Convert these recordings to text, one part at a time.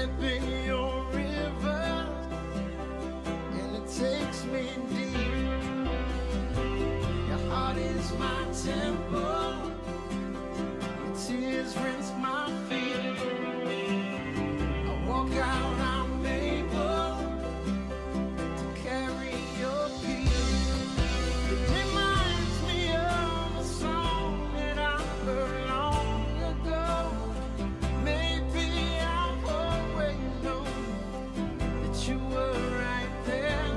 step in your river, and it takes me deep. Your heart is my temple, your tears rinse my feet. I walk out, I'm able to carry your peace. It reminds me of a song that I heard long ago. Maybe I've always known that you were right there.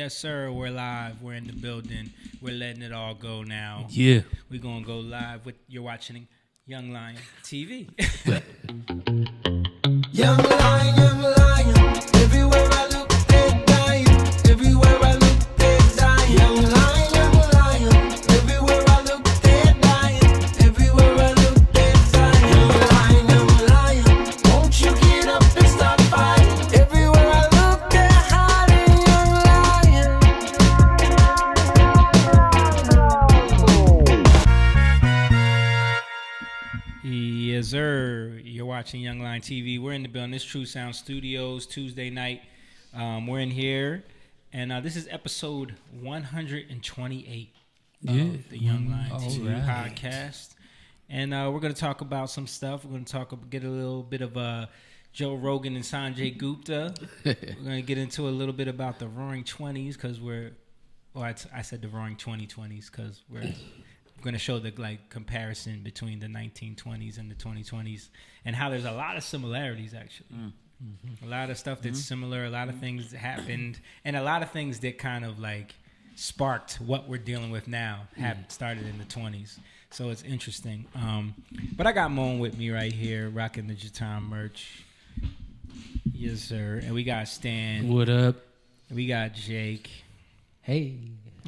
Yes, sir. We're live. We're in the building. We're letting it all go now. Yeah. We're going to go live with, you're watching Young Lion TV. Young lion, everywhere I look, they dying. Everywhere I look, they dying. Young lion, everywhere I look, they dying. Everywhere I look, they dying. Young lion, won't you get up and stop fighting? Everywhere I look, they're hiding. Yes, sir. You're watching Young Lion TV. We're in the building. This True Sound Studios, Tuesday night. We're in here. And this is episode 128 of the Young Lion TV podcast. And we're going to talk about some stuff. We're going to get a little bit of Joe Rogan and Sanjay Gupta. We're going to get into a little bit about the Roaring 20s because I said the Roaring 2020s because we're going to show the comparison between the 1920s and the 2020s and how there's a lot of similarities actually. A lot of stuff that's similar, a lot of things that happened, and a lot of things that kind of sparked what we're dealing with now have started in the 20s. So it's interesting. But I got Moan with me right here, rocking the Jatam merch. Yes, sir. And we got Stan. What up? We got Jake. Hey.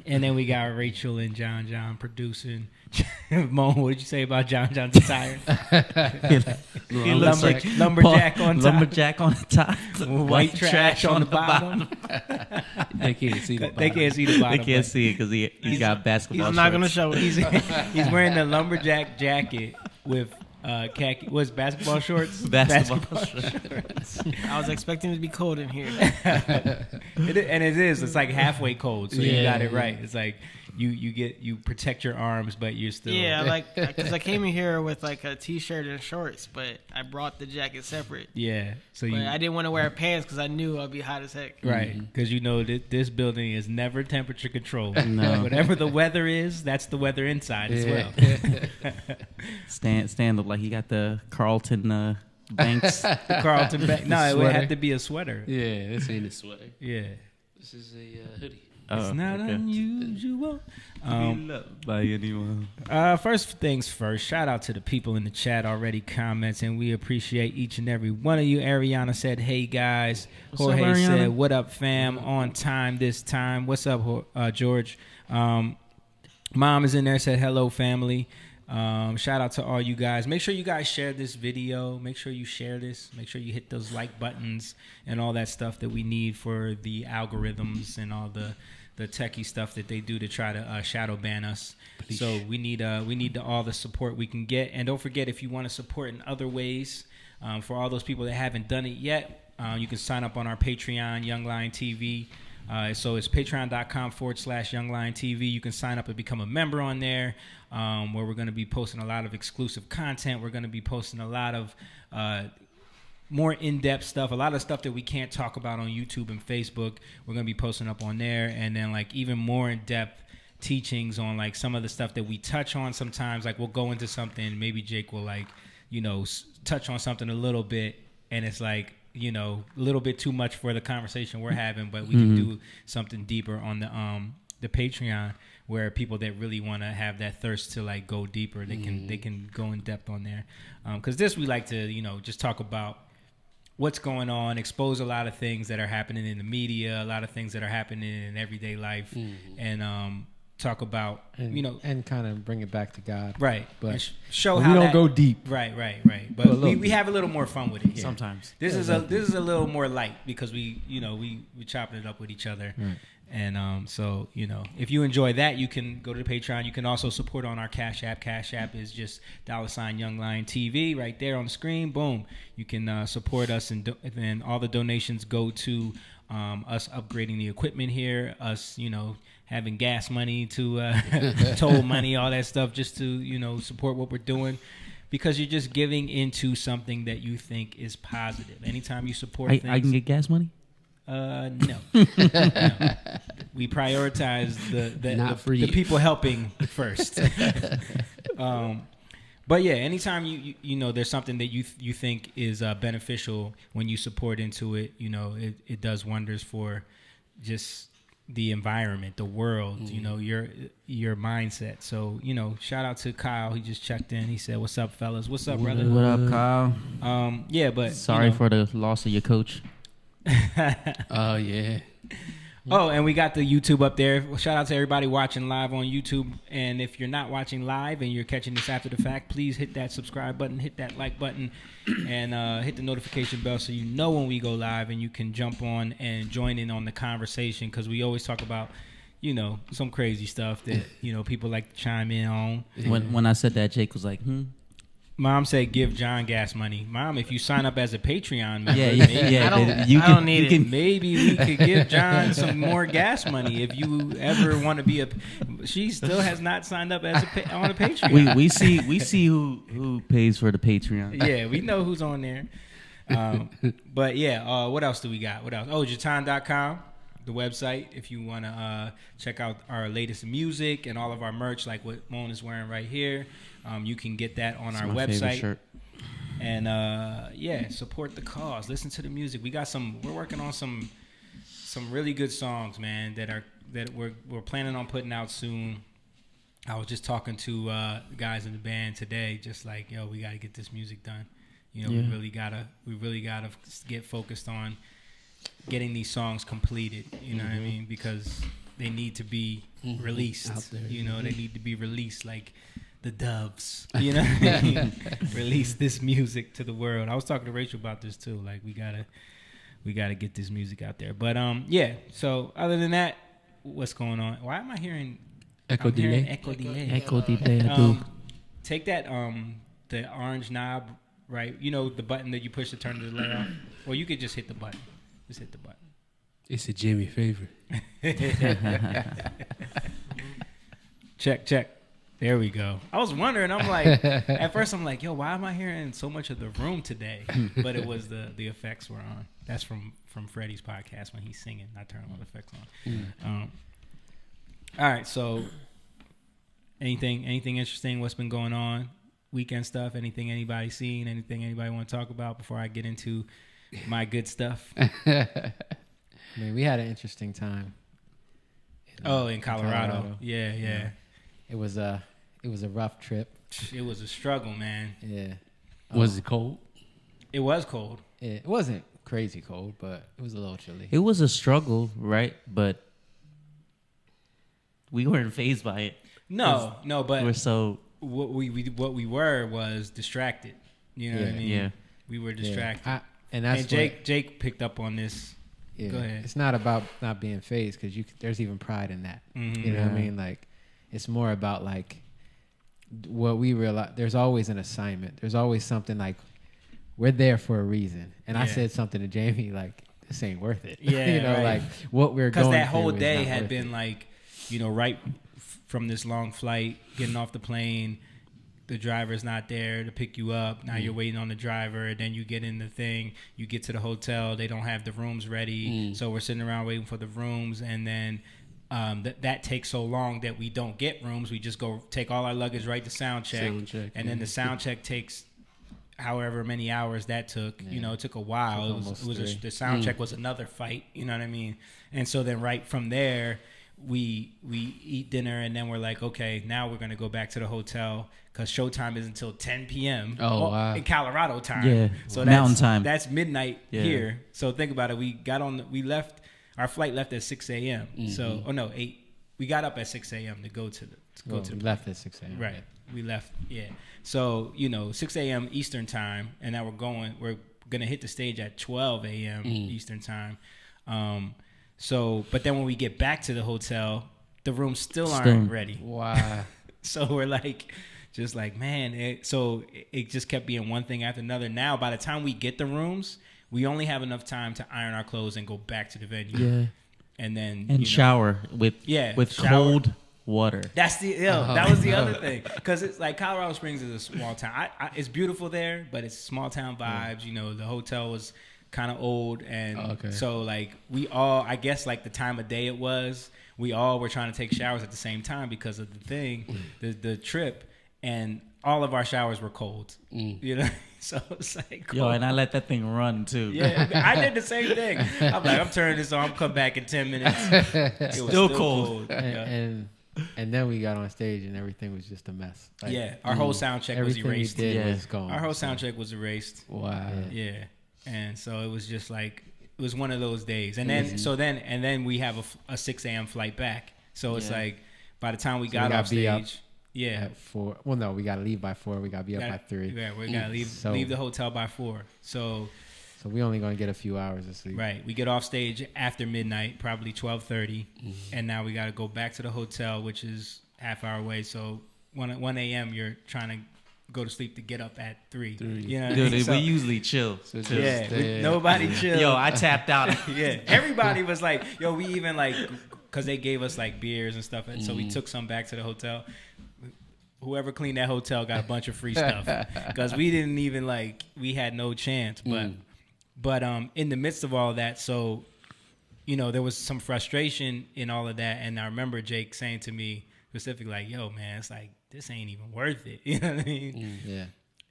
And then we got Rachel and John producing. Moan, what did you say about John attire? He looks like lumberjack on top. Lumberjack on the top. White trash on the bottom. They can't see the bottom. They can't see the bottom. They can't see it because he got basketball. I'm not going to show it. He's wearing the lumberjack jacket with khaki. What's basketball shorts? Basketball shorts. I was expecting it to be cold in here. And it is. It's like halfway cold, so you got it right. It's like you protect your arms, but you're still because I came in here with a t-shirt and shorts, but I brought the jacket separate. Yeah, so I didn't want to wear pants because I knew I'd be hot as heck. Right, because this building is never temperature controlled. No. Whatever the weather is, that's the weather inside as well. Stan looked like he got the Carlton Banks. The Carlton Banks. No, it would have to be a sweater. Yeah, this ain't a sweater. Yeah. This is a hoodie. It's not unusual. By anyone. First things first, shout out to the people in the chat already commenting. We appreciate each and every one of you. Ariana said, hey guys. What's Jorge up, Ariana? said, what up fam? On time this time. What's up, George? Mom is in there, said hello family. Shout out to all you guys. Make sure you guys share this video. Make sure you share this. Make sure you hit those like buttons and all that stuff that we need for the algorithms and all the techie stuff that they do to try to shadow ban us. Please. So we need all the support we can get. And don't forget, if you want to support in other ways, for all those people that haven't done it yet, you can sign up on our Patreon, Young Lion TV. So it's patreon.com/Young Lion TV. You can sign up and become a member on there, where we're going to be posting a lot of exclusive content. We're going to be posting a lot of more in-depth stuff, a lot of stuff that we can't talk about on YouTube and Facebook. We're going to be posting up on there, and then even more in-depth teachings on some of the stuff that we touch on sometimes. We'll go into something, maybe Jake will touch on something a little bit, and it's a little bit too much for the conversation we're having, but we can do something deeper on the Patreon, where people that really want to have that thirst to go deeper, they can go in depth on there. Because this, we like to just talk about what's going on, expose a lot of things that are happening in the media, a lot of things that are happening in everyday life, and talk about and kind of bring it back to God, right? But show we how don't go deep, right. But we have a little more fun with it here. Sometimes This is a little more light because we chopping it up with each other. Right. And so if you enjoy that, you can go to the Patreon. You can also support on our Cash App. Cash App is just $ Young Lion TV right there on the screen. Boom, you can support us, and then all the donations go to us upgrading the equipment here. Us having gas money to toll money, all that stuff, just to support what we're doing. Because you're just giving into something that you think is positive. Anytime you support things, I can get gas money. No. We prioritize the people helping first. But yeah, anytime you there's something that you think is beneficial when you support into it, it does wonders for just the environment, the world, you know, your mindset. So, you know, shout out to Kyle. He just checked in. He said, "What's up, fellas? What's up, brother?" What up, Kyle? Yeah, but Sorry for the loss of your coach. Oh, yeah. Oh, and we got the YouTube up there. Shout out to everybody watching live on YouTube. And if you're not watching live and you're catching this after the fact, please hit that subscribe button, hit that like button, and hit the notification bell so you know when we go live and you can jump on and join in on the conversation, because we always talk about, you know, some crazy stuff that, you know, people like to chime in on. When I said that, Jake was like, Mom said, "Give John gas money." Mom, if you sign up as a Patreon member, Yeah. I don't need it. maybe we could give John some more gas money if you ever want to be a. She still has not signed up as on a Patreon. we see who pays for the Patreon. Yeah, we know who's on there. But yeah, what else do we got? What else? Oh, Jatan.com, the website, if you want to check out our latest music and all of our merch, like what Moan is wearing right here. You can get that on our my favorite website. shirt. And yeah, support the cause. Listen to the music. We're working on some really good songs, man, that we're planning on putting out soon. I was just talking to the guys in the band today, just like, yo, we got to get this music done. You know, Yeah. we really gotta get focused on getting these songs completed. You know what I mean? Because they need to be released. Out there. You know, they need to be released like the doves. You know what I mean? Release this music to the world. I was talking to Rachel about this too. Like, we gotta get this music out there. But yeah. So other than that, what's going on? Why am I hearing Echo I'm hearing delay. Echo delay. Echo delay. Take that the orange knob, right? You know, the button that you push to turn the delay off. Or you could just hit the button. Just hit the button. It's a Jimmy favorite. Check. There we go. I was wondering. I'm like, at first I'm like, yo, why am I hearing so much of the room today? But it was the effects were on. That's from Freddie's podcast when he's singing. I turn all the effects on. All right. So, anything interesting? What's been going on? Weekend stuff? Anything anybody seen? Anything anybody want to talk about before I get into my good stuff? I mean, we had an interesting time. In Colorado. Yeah. It was a rough trip. It was a struggle, man. Yeah. Was it cold? It was cold. It wasn't crazy cold, but it was a little chilly. It was a struggle, right? But we weren't fazed by it. No, but We're so what we were was distracted. You know what I mean? yeah. We were distracted. And that's Jake picked up on this. Yeah, Go ahead. it's not about not being phased because there's even pride in that. Mhm. You know what I mean? Like, it's more about like what we realize. There's always an assignment. There's always something like we're there for a reason. And I Yeah. said something to Jamie like, this ain't worth it. Yeah, you know, right. like what we're Because going that whole through is day not had worth been it. like, you know, right from this long flight, getting off the plane, the driver's not there to pick you up. Now you're waiting on the driver. Then you get in the thing. You get to the hotel. They don't have the rooms ready. So we're sitting around waiting for the rooms. And then that takes so long that we don't get rooms. We just go take all our luggage right to sound check. And then the sound check takes however many hours that took. Yeah. You know, it took a while. The sound check was another fight. You know what I mean? And so then right from there, we eat dinner, and then we're like, okay, now we're going to go back to the hotel because showtime is until 10 p.m. Oh, wow. In Colorado time. Yeah. So Mountain time. That's midnight Yeah. here. So think about it. Our flight left at 6 a.m. So, 8. We got up at 6 a.m. to go to we the left at 6 a.m. Right. We left. Yeah. So, 6 a.m. Eastern time, and now we're going to hit the stage at 12 a.m. Eastern time. But then when we get back to the hotel, the rooms still aren't ready. Wow. So we're like, just like, man. It just kept being one thing after another. Now, by the time we get the rooms, we only have enough time to iron our clothes and go back to the venue. Yeah. And then shower with shower. cold water. That's that was the other thing, because it's like Colorado Springs is a small town. It's beautiful there, but it's small town vibes. The hotel was kind of old, and so like we all, I guess like the time of day it was, we all were trying to take showers at the same time because of the thing, the trip, and all of our showers were cold. So it's like, Yo, and I let that thing run too. yeah, I did the same thing. I'm like, I'm turning this on. I'm come back in 10 minutes. It was Still cold. Yeah. And then we got on stage and everything was just a mess. Like, Yeah, our whole sound check was everything erased. we did Yeah. was gone. Our whole sound check was erased. Wow. Yeah, and so it was just like it was one of those days. And then we have a 6 a.m. flight back. So it's like by the time we got off stage, yeah, At 4. Well, no, we got to leave by 4. We got to be up by 3. Yeah, we gotta leave the hotel by 4. So we only going to get a few hours of sleep. right, we get off stage after midnight, probably 12:30, and now we got to go back to the hotel, which is half hour away. So 1 a.m. you're trying to go to sleep to get up at 3. You know what I Dude, mean? So- we usually chill. So just, yeah, nobody chill. Yo, I tapped out. Yeah, everybody was like, yo, we even like, because they gave us like beers and stuff, and so we took some back to the hotel. Whoever cleaned that hotel got a bunch of free stuff because we didn't even like, we had no chance. But in the midst of all that, so you know, there was some frustration in all of that, and I remember Jake saying to me specifically, like, yo, man, it's like this ain't even worth it. You know what I mean? Yeah.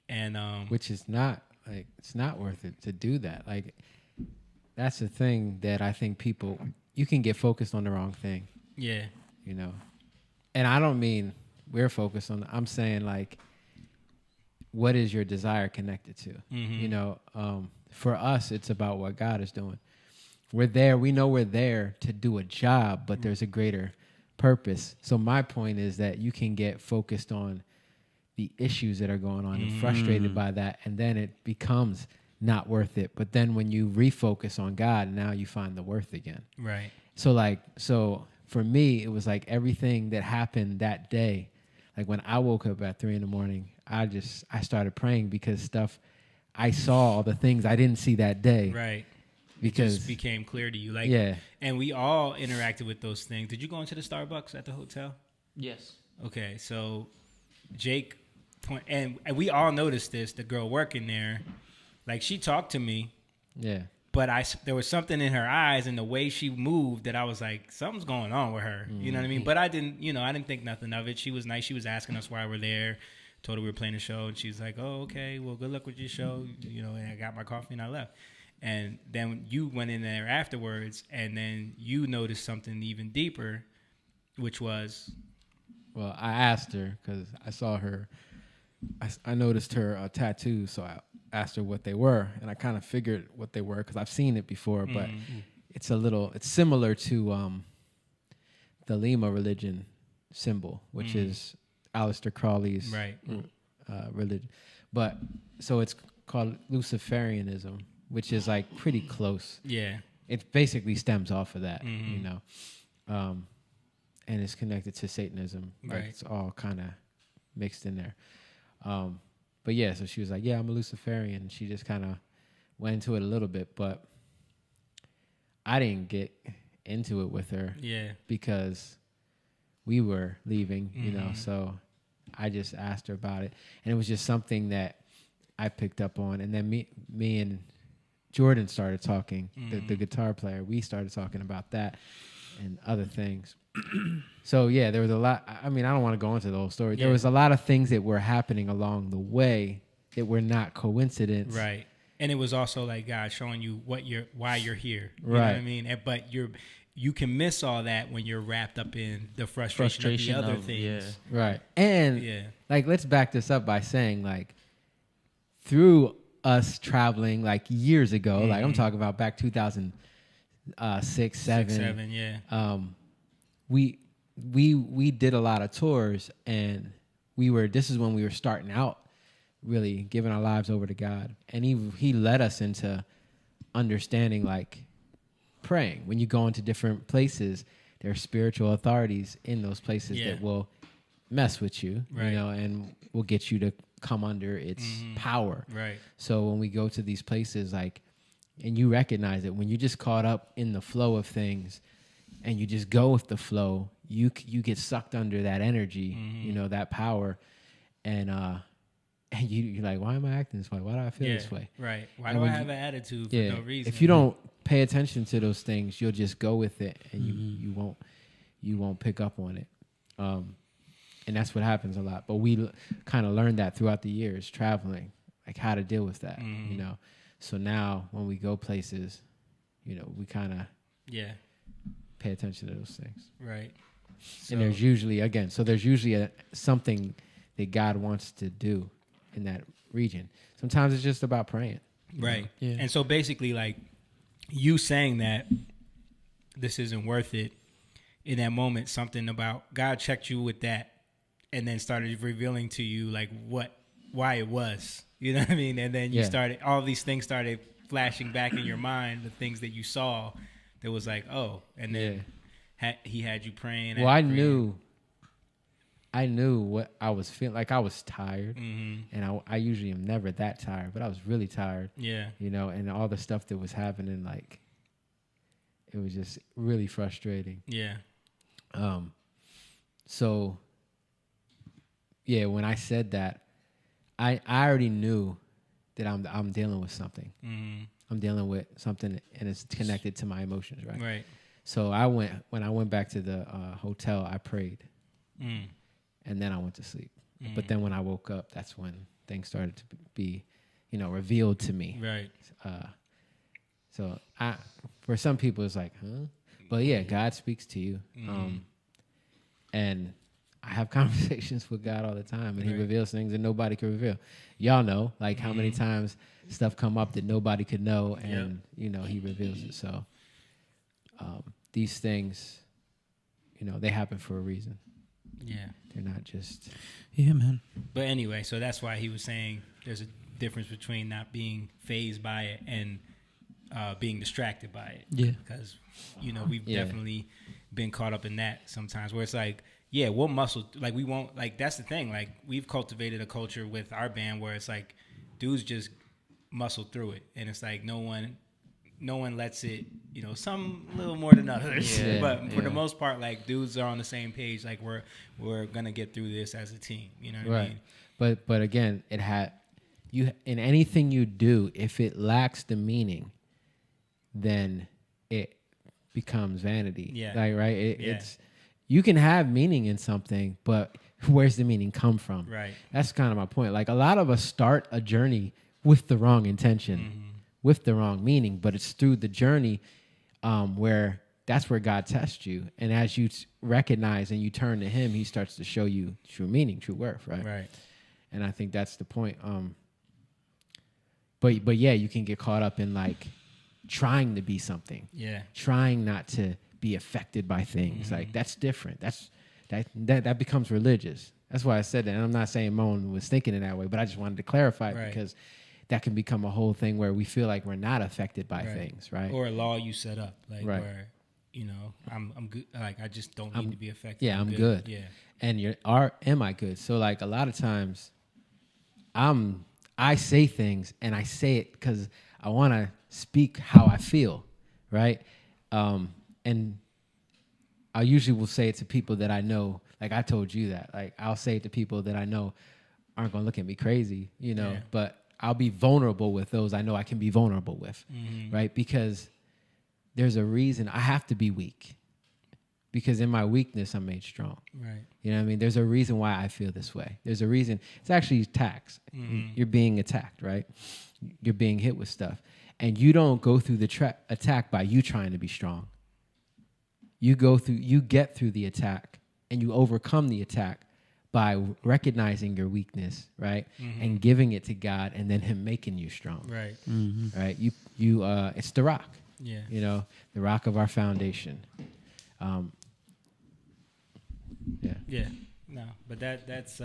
And Which is not, like, it's not worth it to do that. Like, that's the thing that I think people, you can get focused on the wrong thing, yeah, you know? And I don't mean we're focused on, I'm saying, like, what is your desire connected to? You know, for us, it's about what God is doing. We're there. We know we're there to do a job, but there's a greater purpose. So my point is that you can get focused on the issues that are going on and frustrated by that, and then it becomes not worth it. But then when you refocus on God, now you find the worth again. right, So for me, it was like everything that happened that day. Like when I woke up at 3 a.m, I started praying because I saw all the things I didn't see that day. right. Because Just became clear to you, like, yeah, and we all interacted with those things. Did you go into the Starbucks at the hotel? Yes. Okay, so Jake, and we all noticed this. The girl working there, like, she talked to me, yeah, but there was something in her eyes and the way she moved that I was like, something's going on with her. You know what I mean? But I didn't think nothing of it. She was nice. She was asking us why we're there. Told her we were playing a show, and she's like, "Oh, okay. Well, good luck with your show." You know, and I got my coffee and I left. And then you went in there afterwards, and then you noticed something even deeper, which was, well, I asked her because I saw her. I noticed her tattoos, so I asked her what they were, and I kind of figured what they were because I've seen it before, but it's similar to the Lima religion symbol, which is Aleister Crowley's right, religion. But so it's called Luciferianism, which is like pretty close. yeah, It basically stems off of that, you know, and it's connected to Satanism. Like, Right. it's all kind of mixed in there. But yeah, so she was like, "Yeah, I'm a Luciferian." And she just kind of went into it a little bit, but I didn't get into it with her yeah, because we were leaving, you know. So I just asked her about it, and it was just something that I picked up on. And then me and Jordan started talking, the guitar player. We started talking about that and other things. So yeah, there was a lot. I mean, I don't want to go into the whole story. There was a lot of things that were happening along the way that were not coincidence. right. And it was also like God showing you why you're here. You know what I mean? But you can miss all that when you're wrapped up in the frustration of the other things. Yeah. Right. And Yeah. like, let's back this up by saying, like, through us traveling like years ago, like I'm talking about back 2006, 7. 7, yeah. We did a lot of tours, and this is when we were starting out, really giving our lives over to God. And he led us into understanding, like, praying. When you go into different places, there are spiritual authorities in those places that will mess with you, Right. you know, and will get you to come under its power. Right. So when we go to these places, like, and you recognize it, when you just caught up in the flow of things and you just go with the flow, you get sucked under that energy, you know, that power. And you're like, why am I acting this way? Why do I feel this way? Right. Why And do I when have an attitude for no reason? If you don't pay attention to those things, you'll just go with it, and you won't pick up on it. And that's what happens a lot. But we kind of learned that throughout the years traveling. like how to deal with that, you know. So now when we go places, you know, we kind of pay attention to those things. Right. And there's usually, again, something that God wants to do in that region. Sometimes it's just about praying. Right. Yeah. And so basically, like, you saying that this isn't worth it, in that moment, something about God checked you with that and then started revealing to you, like, why it was. You know what I mean? And then you started, all these things started flashing back in your mind, the things that you saw that was like, oh, and then he had you praying. Well, I knew what I was feeling. Like, I was tired, and I usually am never that tired, but I was really tired. Yeah. You know, and all the stuff that was happening, like, it was just really frustrating. Yeah. So, yeah, when I said that, I already knew that I'm dealing with something. I'm dealing with something, and it's connected to my emotions, right? Right. So when I went back to the hotel, I prayed, and then I went to sleep. But then when I woke up, that's when things started to be, you know, revealed to me. Right. So for some people, it's like, huh? But yeah, God speaks to you, and I have conversations with God all the time, and He reveals things that nobody can reveal. Y'all know, like, how many times stuff come up that nobody could know, and you know, He reveals it. So these things, you know, they happen for a reason. Yeah. They're not just. Yeah, man. But anyway, so that's why he was saying there's a difference between not being fazed by it and being distracted by it. Yeah. Because, you know, we've definitely been caught up in that sometimes where it's like, yeah, we'll muscle. Like, we won't, like, that's the thing. Like, we've cultivated a culture with our band where it's like dudes just muscle through it. And it's like no one lets it, you know, some a little more than others. Yeah, but for the most part, like, dudes are on the same page. Like, we're going to get through this as a team. You know what I mean? But again, in anything you do, if it lacks the meaning, then it becomes vanity. Yeah. Like, right? It's, you can have meaning in something, but where's the meaning come from? Right. That's kind of my point. Like, a lot of us start a journey with the wrong intention, with the wrong meaning, but it's through the journey where that's where God tests you. And as you recognize and you turn to Him, He starts to show you true meaning, true worth, right? Right. And I think that's the point. But yeah, you can get caught up in, like, trying to be something. Yeah. Trying not to be affected by things. Like, that's different. That becomes religious. That's why I said that. And I'm not saying Moan was thinking in that way, but I just wanted to clarify it because that can become a whole thing where we feel like we're not affected by things, right? Or a law you set up, like, where, you know, I'm good. Like, I just don't need to be affected. Yeah, I'm good. Yeah. And am I good? So, like, a lot of times I say things, and I say it because I want to speak how I feel, right? And I usually will say it to people that I know. Like, I told you that. Like, I'll say it to people that I know aren't going to look at me crazy, you know, but I'll be vulnerable with those I know I can be vulnerable with, right? Because there's a reason I have to be weak, because in my weakness, I'm made strong. Right. You know what I mean? There's a reason why I feel this way. There's a reason. It's actually attacks. You're being attacked, right? You're being hit with stuff. And you don't go through the attack by you trying to be strong. You get through the attack, and you overcome the attack by recognizing your weakness, right? And giving it to God, and then Him making you strong. Right. Right? It's the rock. Yeah. You know, the rock of our foundation. Yeah. No, but that's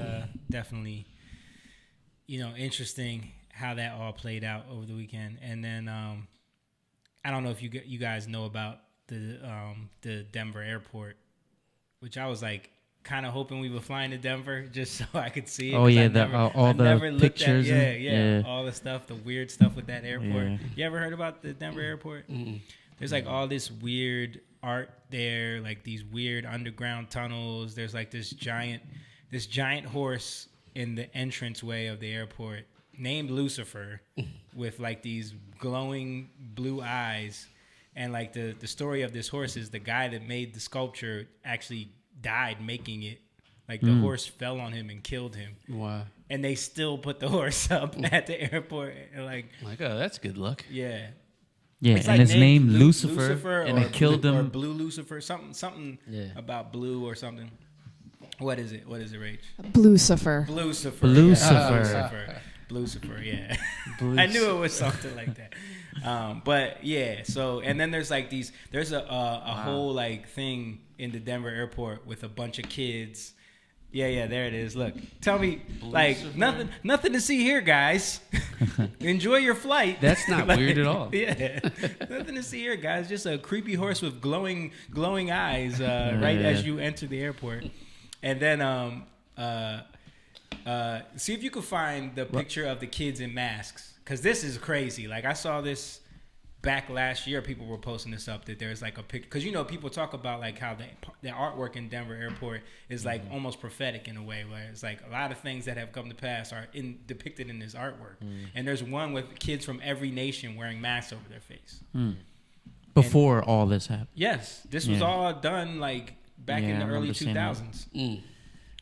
definitely, you know, interesting how that all played out over the weekend. And then I don't know if you guys know about the Denver airport, which I was like kind of hoping we were flying to Denver just so I could see it. Oh yeah, I never the looked pictures. at all the stuff, the weird stuff with that airport. Yeah. You ever heard about the Denver airport? There's like all this weird art there, like these weird underground tunnels. There's like this giant horse in the entranceway of the airport named Lucifer with like these glowing blue eyes. And like the story of this horse is the guy that made the sculpture actually died making it Like the horse fell on him and killed him. Wow. And they still put the horse up at the airport. And like, Oh, that's good luck. yeah. Yeah, It's and like his name named Lucifer, and or it killed Blue, or him. Blue Lucifer, something Yeah. about blue or something. What is it, Rach? Blucifer. Blucifer. Blucifer. Yeah. Blucifer, yeah. I knew it was something like that. But yeah, so and then there's like there's a whole like thing in the Denver airport with a bunch of kids. Yeah, there it is. Look, tell me, like nothing to see here, guys. Enjoy your flight. That's not weird at all. Yeah, nothing to see here, guys. Just a creepy horse with glowing eyes right as you enter the airport. And then see if you can find the picture of the kids in masks, because this is crazy. Like I saw this back last year. People were posting this up that there's like a picture, because you know people talk about like how the artwork in Denver airport is like almost prophetic in a way, where it's like a lot of things that have come to pass are depicted in this artwork. And there's one with kids from every nation wearing masks over their face. Before all this happened. Yes, this was all done like back in Yeah, the I early remember seeing that. 2000s.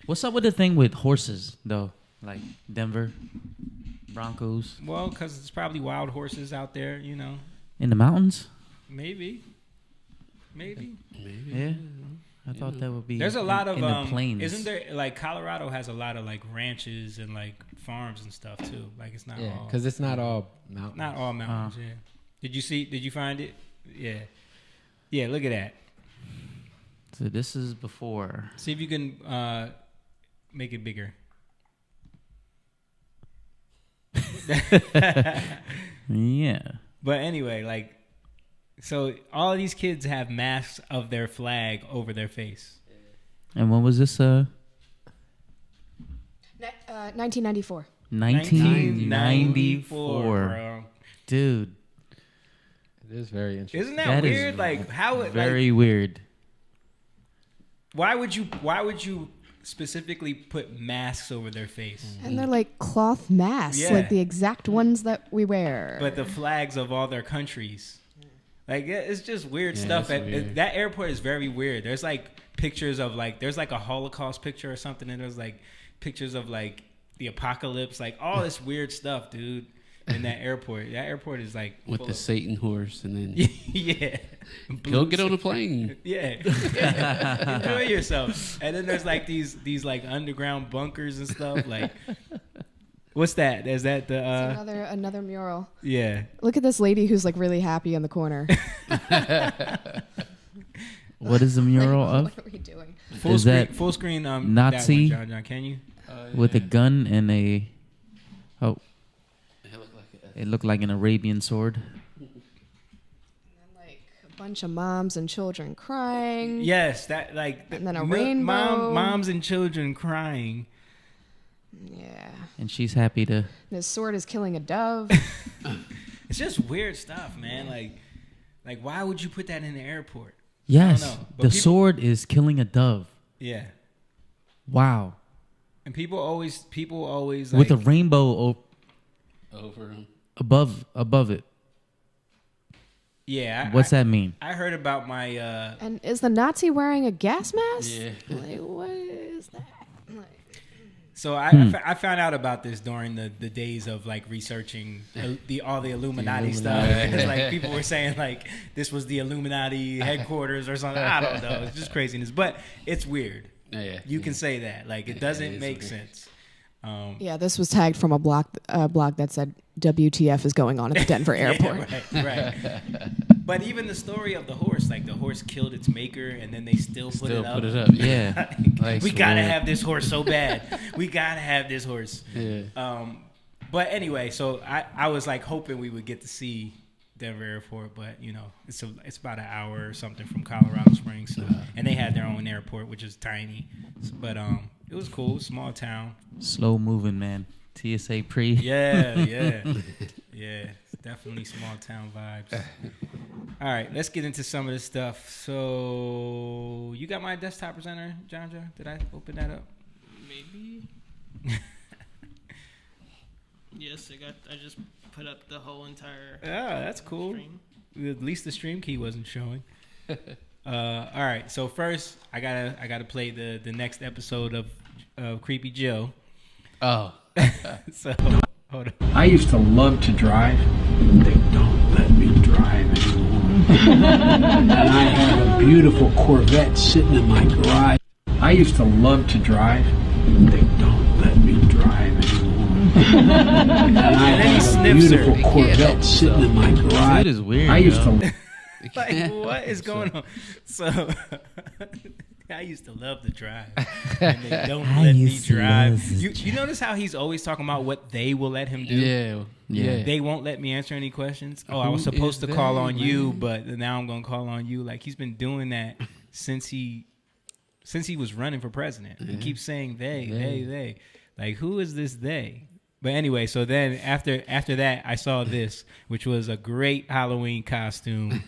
What's up with the thing with horses though? Like Denver Broncos Well, because it's probably wild horses out there, you know. in the mountains? Maybe. Yeah, I thought that would be. There's a lot of in the plains. Isn't there, like Colorado has a lot of like ranches and like farms and stuff too. Like it's not Yeah, all because it's not all mountains. not all mountains. Yeah. Did you find it? Yeah. Look at that. So this is before. See if you can make it bigger. Yeah. But anyway, like, so all of these kids have masks of their flag over their face. And when was this? 1994. 1994. Bro. Dude, It is very interesting. Isn't that, That is weird? Like how it very like, weird. why would you specifically put masks over their face? And they're like cloth masks, Yeah. like the exact ones that we wear. But the flags of all their countries. Like it's just weird Yeah, stuff. that's weird. That airport is very weird. There's like pictures of like there's like a Holocaust picture or something, and there's like pictures of like the apocalypse, like all this weird stuff, dude. In that airport. That airport is like With full the of- Satan horse, and then yeah. go get on a plane. Yeah. Enjoy yourself. And then there's like these like underground bunkers and stuff. Like what's that? Is that the Another mural. yeah. Look at this lady who's like really happy in the corner. What is the mural Like, of? What are we doing? Full Is screen that full screen Nazi? that one, John, can you? With a gun and a. Oh, It looked like it looked like an Arabian sword. And like a bunch of moms and children crying. Yes, that like And then a mi- rainbow. moms and children crying. Yeah. And she's happy to. This sword is killing a dove. It's just weird stuff, man. Like why would you put that in the airport? Yes, know, but the people- sword is killing a dove. Yeah. Wow. And people always like, With a rainbow over him. above it. yeah. What's that mean? I heard about my And is the Nazi wearing a gas mask? Yeah. Like, what is that? Like, so I found out about this during the days of like researching all the Illuminati stuff. It's like people were saying like this was the Illuminati headquarters or something. I don't know. It's just craziness, but it's weird. Yeah. You can say that. Like it doesn't is make weird. sense. yeah, this was tagged from a blog that said WTF is going on at the Denver airport. Yeah, right. But even the story of the horse, like the horse killed its maker, and then they still put it up. Yeah. Like, We gotta swear. have this horse so bad. We gotta have this horse. Yeah. But anyway, so I was like hoping we would get to see Denver Airport, but you know it's about an hour or something from Colorado Springs, so, and they had their own airport, which is tiny. But it was cool, small town. Slow moving, man. TSA pre. Yeah. It's definitely small town vibes. All right, let's get into some of this stuff. So you got my desktop presenter, John? Did I open that up? Maybe. Yes, I just put up the whole entire Yeah, that's cool. stream. At least the stream key wasn't showing. All right. So first, I gotta play the next episode of Creepy Joe. Oh. So hold on. I used to love to drive. They don't let me drive anymore. And I have a beautiful Corvette sitting in my garage. I used to love to drive. They don't let me drive anymore. And I then he have a sniffs her. beautiful Corvette sitting in my garage. Dude is weird. I used yo. to. Like, what is going on? So, I used to love to drive, and they don't let me drive. You notice how he's always talking about what they will let him do? Yeah. They won't let me answer any questions. Oh, I was Who supposed to is call they, on you, man? but now I'm going to call on you. Like, he's been doing that since he was running for president. He keeps saying they. Like, who is this they? But anyway, so then after that, I saw this, which was a great Halloween costume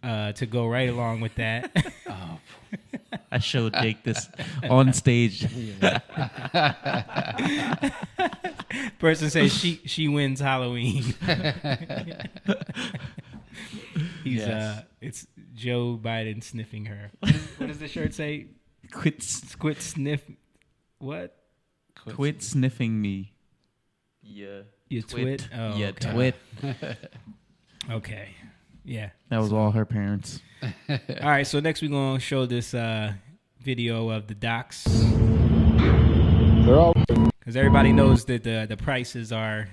to go right along with that. I showed Jake this on stage. Person says she wins Halloween. He's it's Joe Biden sniffing her. What does the shirt say? Quit sniff. What? Quit sniffing me. Yeah. You twit. Oh, Yeah, okay. twit. Okay. Yeah. That was all her parents. All right. So next we're gonna show this video of the docs. Because everybody knows that the prices are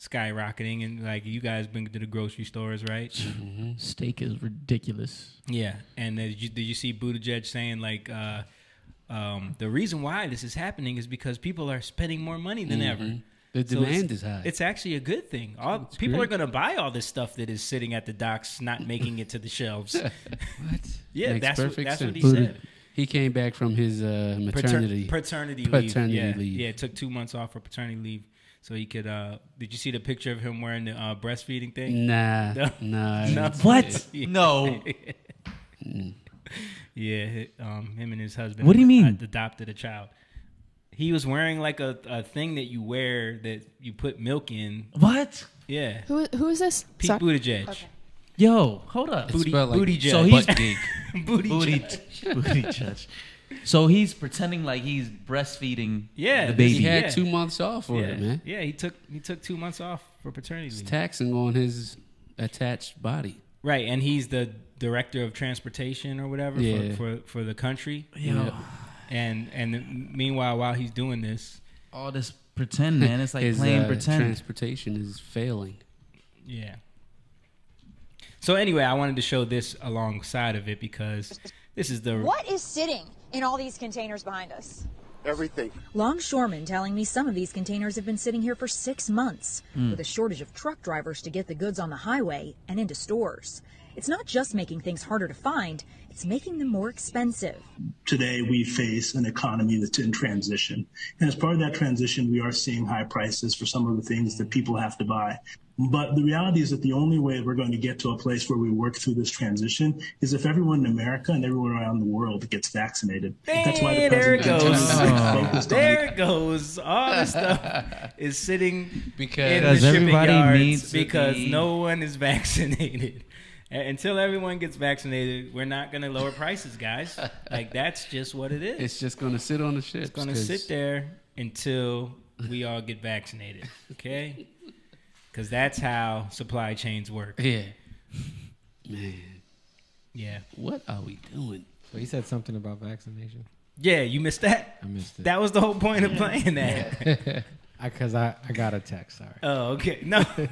skyrocketing, and like you guys been to the grocery stores, right? Steak is ridiculous. Yeah. And did you see Buttigieg saying like the reason why this is happening is because people are spending more money than ever. The So demand is high. It's actually a good thing. People great. are going to buy all this stuff that is sitting at the docks, not making it to the shelves. What? Yeah, Makes that's what perfect he sense. said. He came back from his maternity. Paternity Paternity leave. leave. Yeah, took 2 months off for paternity leave, so he could. Did you see the picture of him wearing the breastfeeding thing? Nah. No. Nah. What? Yeah. No. Yeah, him and his husband. What do you mean? Adopted a child. He was wearing like a thing that you wear that you put milk in. What? Yeah. Who is this? Pete Sorry. Buttigieg. Okay. Yo, hold up. It's spelled like booty judge. So he's- butt gig. Booty Booty judge. So he's pretending like he's breastfeeding Yeah, the baby. He had Yeah. 2 months off for it, man. Yeah, he took 2 months off for paternity It's leave. taxing on his attached body. Right, and he's the director of transportation or whatever Yeah. for the country. Yo, And meanwhile, while he's doing this, all this pretend, man. It's like His playing pretend. transportation is failing. yeah. So anyway, I wanted to show this alongside of it because this is the What is sitting in all these containers behind us? Everything. Longshoremen telling me some of these containers have been sitting here for 6 months, with a shortage of truck drivers to get the goods on the highway and into stores. It's not just making things harder to find, it's making them more expensive. Today, we face an economy that's in transition. And as part of that transition, we are seeing high prices for some of the things that people have to buy. But the reality is that the only way we're going to get to a place where we work through this transition is if everyone in America and everyone around the world gets vaccinated. That's why the there it president goes. focused on There it goes. All this stuff is sitting in the Because shipping everybody yards needs to because be- no one is vaccinated. Until everyone gets vaccinated, we're not going to lower prices, guys. Like, that's just what it is. It's just going to sit on the ships. It's going to sit there until we all get vaccinated, okay? Because that's how supply chains work. Yeah. Man, Yeah. what are we doing? So he said something about vaccination. Yeah, you missed that? I missed it. That was the whole point of playing that. Because I got a text. Sorry. Oh, okay. No. Yeah,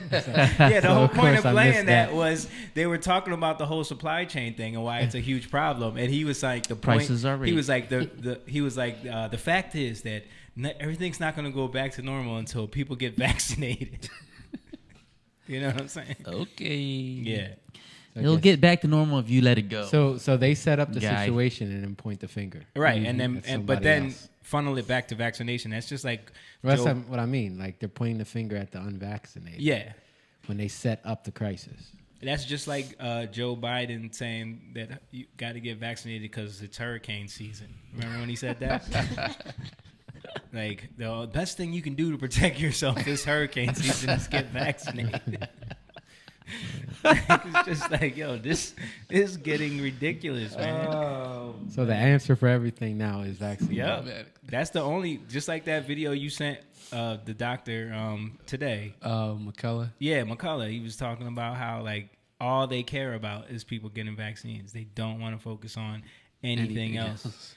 the So, whole of point course, of I playing missed that that. was they were talking about the whole supply chain thing and why it's a huge problem. And he was like, the point, Prices are he right. was like, the fact is that everything's not going to go back to normal until people get vaccinated. You know what I'm saying? Okay. Yeah. It'll get back to normal if you let it go. So they set up the Guy. situation and then point the finger. Right. at And then, but somebody then else. funnel it back to vaccination. That's just like, Well, that's Joe- what I mean. Like they're pointing the finger at the unvaccinated. yeah. When they set up the crisis. That's just like Joe Biden saying that you got to get vaccinated because it's hurricane season. Remember when he said that? Like, the best thing you can do to protect yourself this hurricane season is get vaccinated. It's just like, yo, this is getting ridiculous, man. So the answer for everything now is vaccine. Yep. That's the only, just like that video you sent the doctor today. McCullough. Yeah, McCullough. He was talking about how like all they care about is people getting vaccines. They don't want to focus on anything else.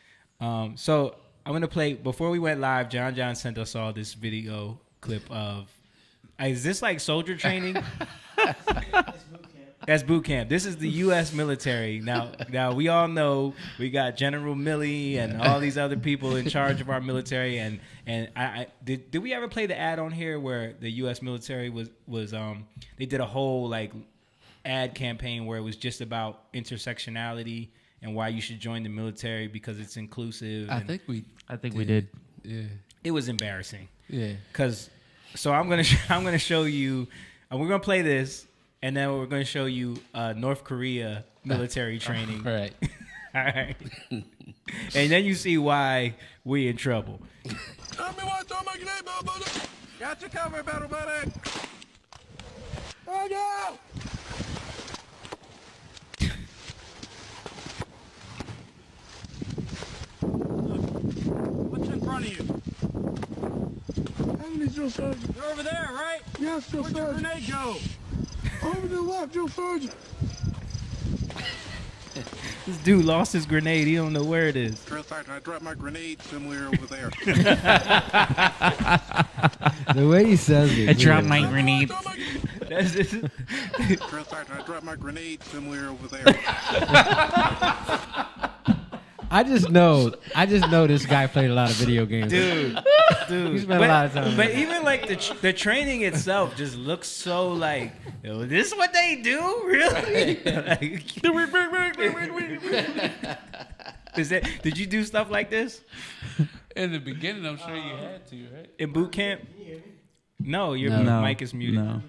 So I'm going to play, before we went live, John sent us all this video clip of, is this like soldier training? That's boot camp. This is the U.S. military. Now we all know we got General Milley and all these other people in charge of our military. And I did we ever play the ad on here where the U.S. military was they did a whole like ad campaign where it was just about intersectionality and why you should join the military because it's inclusive. I think we did. Yeah. It was embarrassing. Yeah. So I'm gonna show you. We're gonna play this, and then we're gonna show you North Korea military training. All right. All right. And then you see why we in trouble. Got your cover, battle buddy. Oh no! What's in front of you? How many drill sergeant? You're over there, right? Yes, drill Where'd your sergeant. grenade go? Over to the left, drill sergeant. This dude lost his grenade. He don't know where it is. Drill sergeant, I dropped my grenade somewhere over there. The way he says it. I dropped weird. my grenade. That's just, Drill sergeant, I dropped my grenade somewhere over there. I just know this guy played a lot of video games. dude. He spent a lot of time. But even like the training itself just looks so like, yo, this is what they do, really? Did you do stuff like this In the beginning, I'm sure you had to, right? in boot camp? No, your No. mic is muted. No.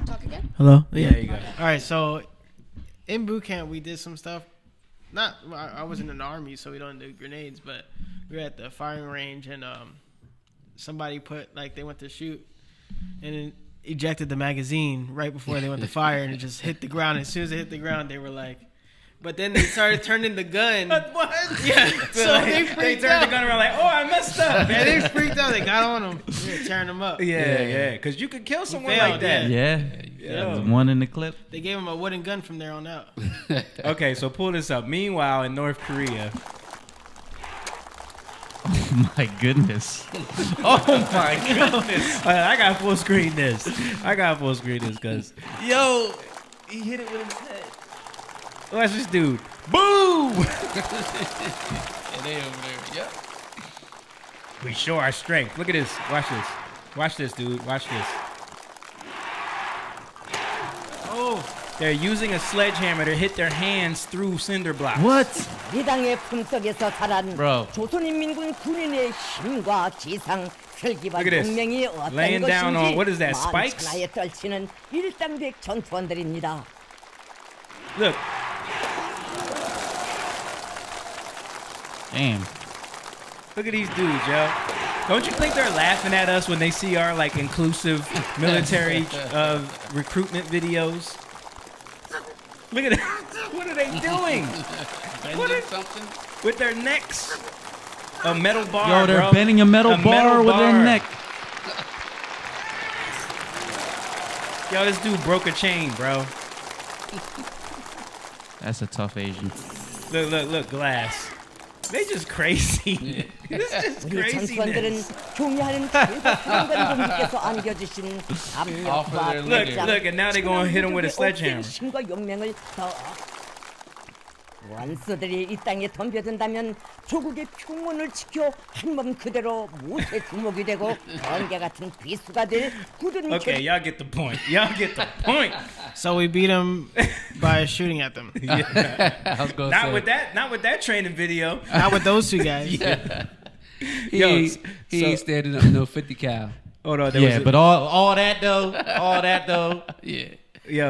Talk again? Hello? Yeah, there you go. All right, so in boot camp, we did some stuff. I wasn't in the army, so we don't do grenades, but we were at the firing range, and somebody they went to shoot, and then ejected the magazine right before they went to fire, and it just hit the ground. As soon as it hit the ground, they were like, but then they started turning the gun. What? Yeah, So so like, they they freaked turned out. the gun around like, oh, I messed up. Yeah, they freaked out. They got on them. We were tearing them up. Yeah, because you could kill someone failed, like that. Yeah. Yeah. There's one in the clip. They gave him a wooden gun from there on out. Okay, so pull this up. Meanwhile, in North Korea, Oh my goodness. oh my goodness, I got full screen this. Because yo, he hit it with his head. Watch this dude. Boom! And they over there. Yep. We show our strength. Look at this. Watch this. Watch this, dude. Watch this. Oh, they're using a sledgehammer to hit their hands through cinder blocks. What? 이 땅의 품속에서 자란 Bro. 조선인민군 군인의 힘과 지상 혈기와 Look at this. 용맹이 어떤 Laying down 것인지 on, what is that, spikes? 만천하에 떨치는 일당백 전투원들입니다. Look. Damn. Look at these dudes, yo. Don't you think they're laughing at us when they see our like inclusive military recruitment videos? Look at it. What are they doing? Something? With their necks? A metal bar, Yo, they're bro. bending a metal bar with their neck. Yo, this dude broke a chain, bro. That's a tough Asian. Look, glass. They just crazy. This is just 우리 전투원들은 craziness. 존경하는 최고 안겨주신 압력과 Look, and now they're gonna hit him with a sledgehammer. 힘과 용맹을 더 원수들이 이 땅에 덤벼든다면 조국의 평온을 지켜 한몸 그대로 못의 주목이 되고 번개 같은 비수가 될 굳은 Okay, y'all get the point. Y'all get the point. So we beat them by shooting at them. Yeah. I was gonna Not say. with that training video. Not with those two guys. Yeah. He Yo, ain't so- standing up no 50 cal. Hold on, Yeah, but all that though, Yeah.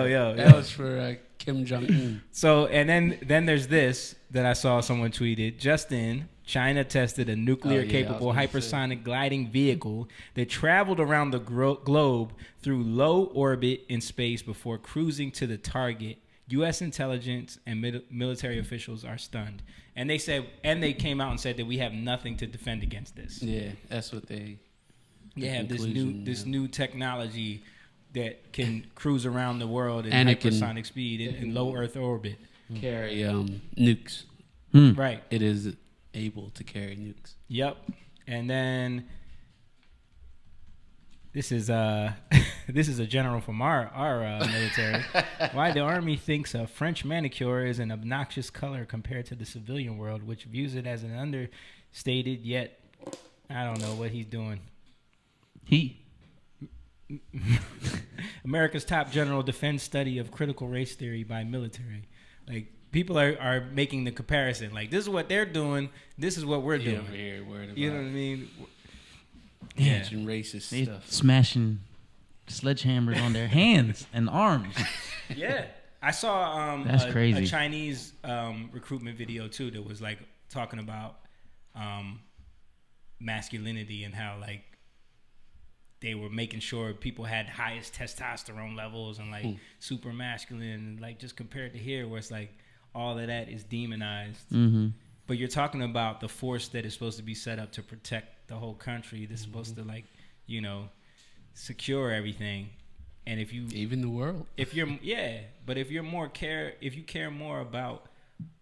yo. That was for Kim Jong-un. So and then there's this that I saw someone tweeted. Just in, China tested a nuclear-capable hypersonic gliding vehicle that traveled around the globe through low orbit in space before cruising to the target. U.S. intelligence and military officials are stunned, and they came out and said that we have nothing to defend against this. Yeah, that's what they. Have this new technology that can cruise around the world at hypersonic speed in low Earth orbit. Carry nukes. Right. It is able to carry nukes. Yep. And then this is this is a general from our military. Why the Army thinks a French manicure is an obnoxious color compared to the civilian world, which views it as an understated yet I don't know what he's doing. America's top general defense study of critical race theory by military. Like, people are making the comparison. Like, this is what they're doing. This is what we're doing. Over here, worried about. You know what I mean? Yeah. Racist They stuff. smashing sledgehammers on their hands and arms. Yeah. I saw That's crazy. A Chinese recruitment video, too, that was, like, talking about masculinity and how, like, they were making sure people had highest testosterone levels and like super masculine, and like just compared to here where it's like all of that is demonized. Mm-hmm. But you're talking about the force that is supposed to be set up to protect the whole country. That's supposed to like, you know, secure everything. And if you even the world, if you're but if you care more about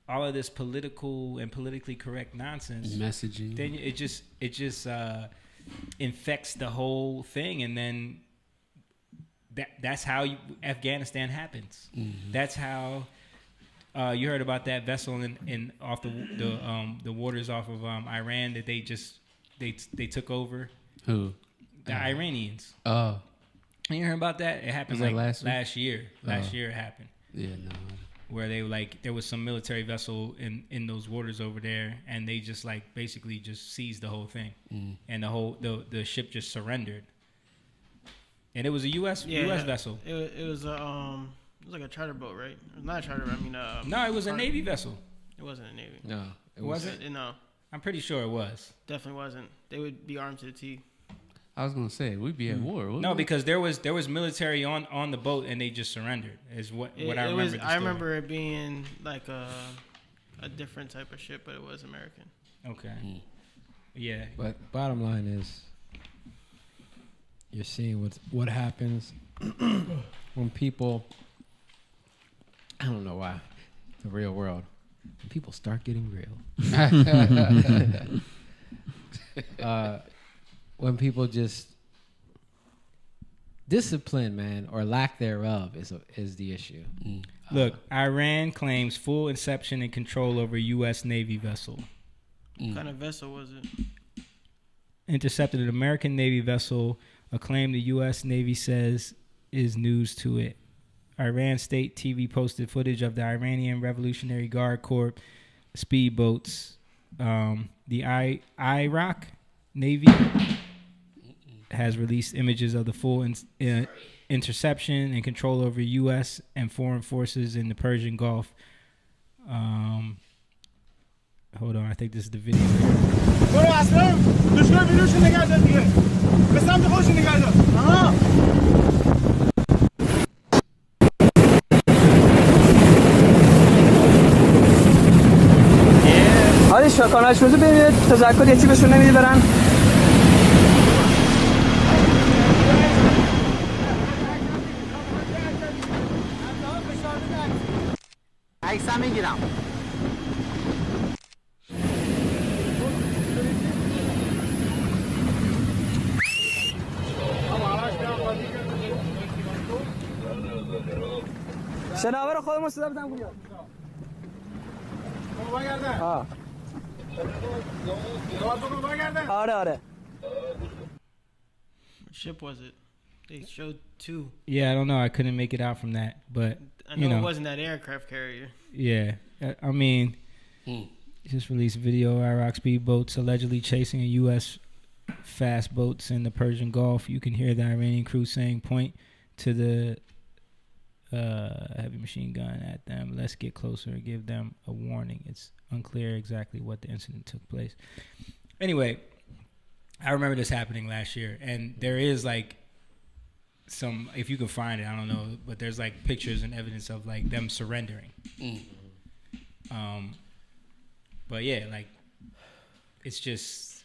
all of this political and politically correct nonsense messaging, then it just infects the whole thing, and then that's how Afghanistan happens. Mm-hmm. That's how you heard about that vessel in off the waters off of Iran that they took over. Who? The Iranians. Oh, you heard about that? It happened like last year. Last year it happened. Yeah, no. Where they there was some military vessel in those waters over there, and they just like basically just seized the whole thing, and the ship just surrendered. And it was a U.S. vessel. It was like a charter boat, right? Not a charter. I mean, no, it was a Navy vessel. It wasn't a Navy. No, it wasn't. No, I'm pretty sure it was. Definitely wasn't. They would be armed to the teeth. I was gonna say we'd be at war. No, because there was military on the boat and they just surrendered. Is what I remember. I remember it being like a different type of ship, but it was American. Okay. Yeah. But bottom line is, you're seeing what happens when people. I don't know why, the real world. When people start getting real. When people just discipline, man, or lack thereof is the issue. Look, Iran claims full inception and control over U.S. Navy vessel. What kind of vessel was it? Intercepted an American Navy vessel, a claim the U.S. Navy says is news to it. Iran state TV posted footage of the Iranian Revolutionary Guard Corps speedboats. The Iraq Navy has released images of the full interception and control over U.S. and foreign forces in the Persian Gulf. Hold on, I think this is the video. حالی شکانش روزو ببینید تذکر یکی بهشون نمیدی برن عکسم میگیرم شناور خودمون صدا بدم گویا آه آره What ship was it? They showed two. Yeah, I don't know. I couldn't make it out from that, but I know it wasn't that aircraft carrier. Yeah, I mean, just released video. Iraq speedboats allegedly chasing a U.S. fast boats in the Persian Gulf. You can hear the Iranian crew saying, "Point to the heavy machine gun at them. Let's get closer and give them a warning. It's unclear exactly what the incident took place. Anyway, I remember this happening last year, and there is like some, if you can find it, I don't know, but there's like pictures and evidence of like them surrendering. But yeah, like it's just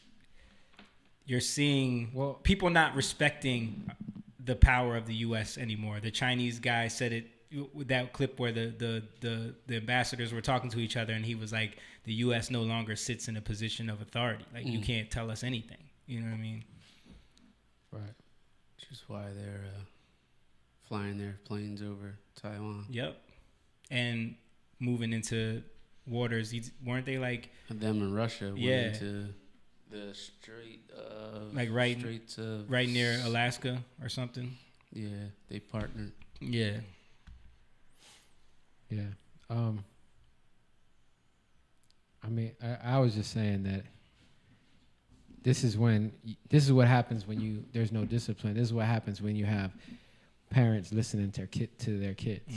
you're seeing people not respecting the power of the U.S. anymore. The Chinese guy said it with that clip where the ambassadors were talking to each other, and he was like, the U.S. no longer sits in a position of authority. Like you can't tell us anything. You know what I mean? Right. Which is why they're flying their planes over Taiwan. Yep. And moving into waters, weren't they like them in Russia? Yeah. Went into the Strait of like right near Alaska or something. Yeah, they partnered. Yeah. Yeah. I mean, I was just saying that this is what happens when there's no discipline. This is what happens when you have parents listening to their kids,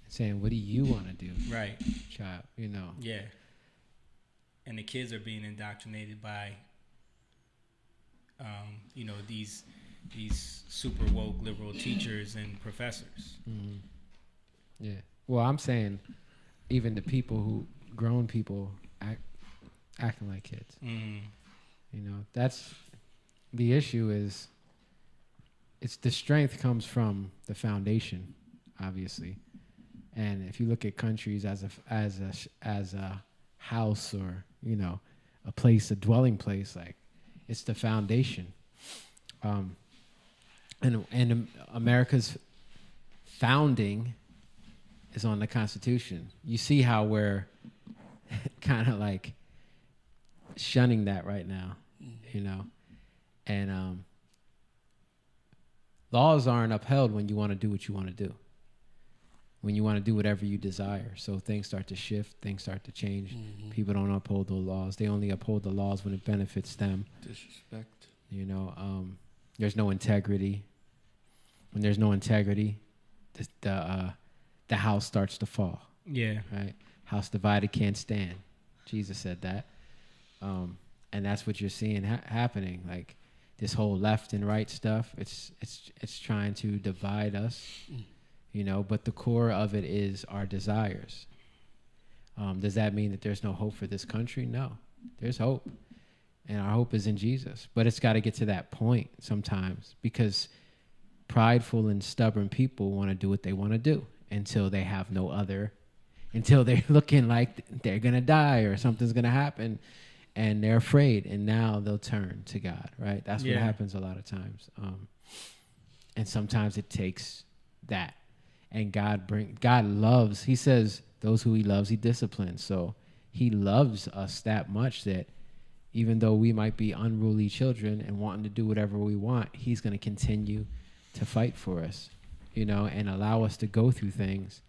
saying, "What do you want to do, right, child?" You know. Yeah. And the kids are being indoctrinated by, these super woke liberal teachers and professors. Mm-hmm. Yeah. Well, I'm saying, even the grown people acting like kids. Mm-hmm. You know, that's the issue. Is it's the strength comes from the foundation, obviously, and if you look at countries as a house or a place, a dwelling place, like it's the foundation. And America's founding is on the Constitution. You see how we're kind of like shunning that right now, and laws aren't upheld when you want to do what you want to do, when you want to do whatever you desire. So things start to shift, things start to change. Mm-hmm. People don't uphold the laws. They only uphold the laws when it benefits them. Disrespect. There's no integrity. When there's no integrity, the house starts to fall. Yeah. Right? House divided can't stand. Jesus said that. And that's what you're seeing happening. Like this whole left and right stuff, it's trying to divide us, but the core of it is our desires. Does that mean that there's no hope for this country? No, there's hope. And our hope is in Jesus. But it's got to get to that point sometimes, because prideful and stubborn people want to do what they want to do until they have no other, until they're looking like they're going to die or something's going to happen, and they're afraid. And now they'll turn to God, right? That's what happens a lot of times. And sometimes it takes that. And God loves, he says, those who he loves, he disciplines. So he loves us that much that even though we might be unruly children and wanting to do whatever we want, he's going to continue to fight for us, and allow us to go through things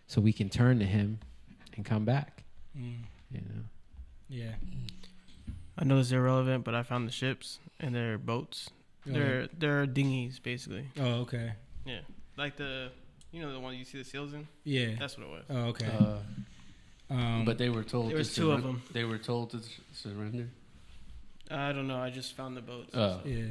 so we can turn to him and come back, Yeah. I know this is irrelevant, but I found the ships and they're boats. They're dinghies, basically. Oh, okay. Yeah. Like the one you see the seals in? Yeah. That's what it was. Oh, okay. But they were told there was two of them. They were told to surrender? I don't know. I just found the boats. Oh. Yeah.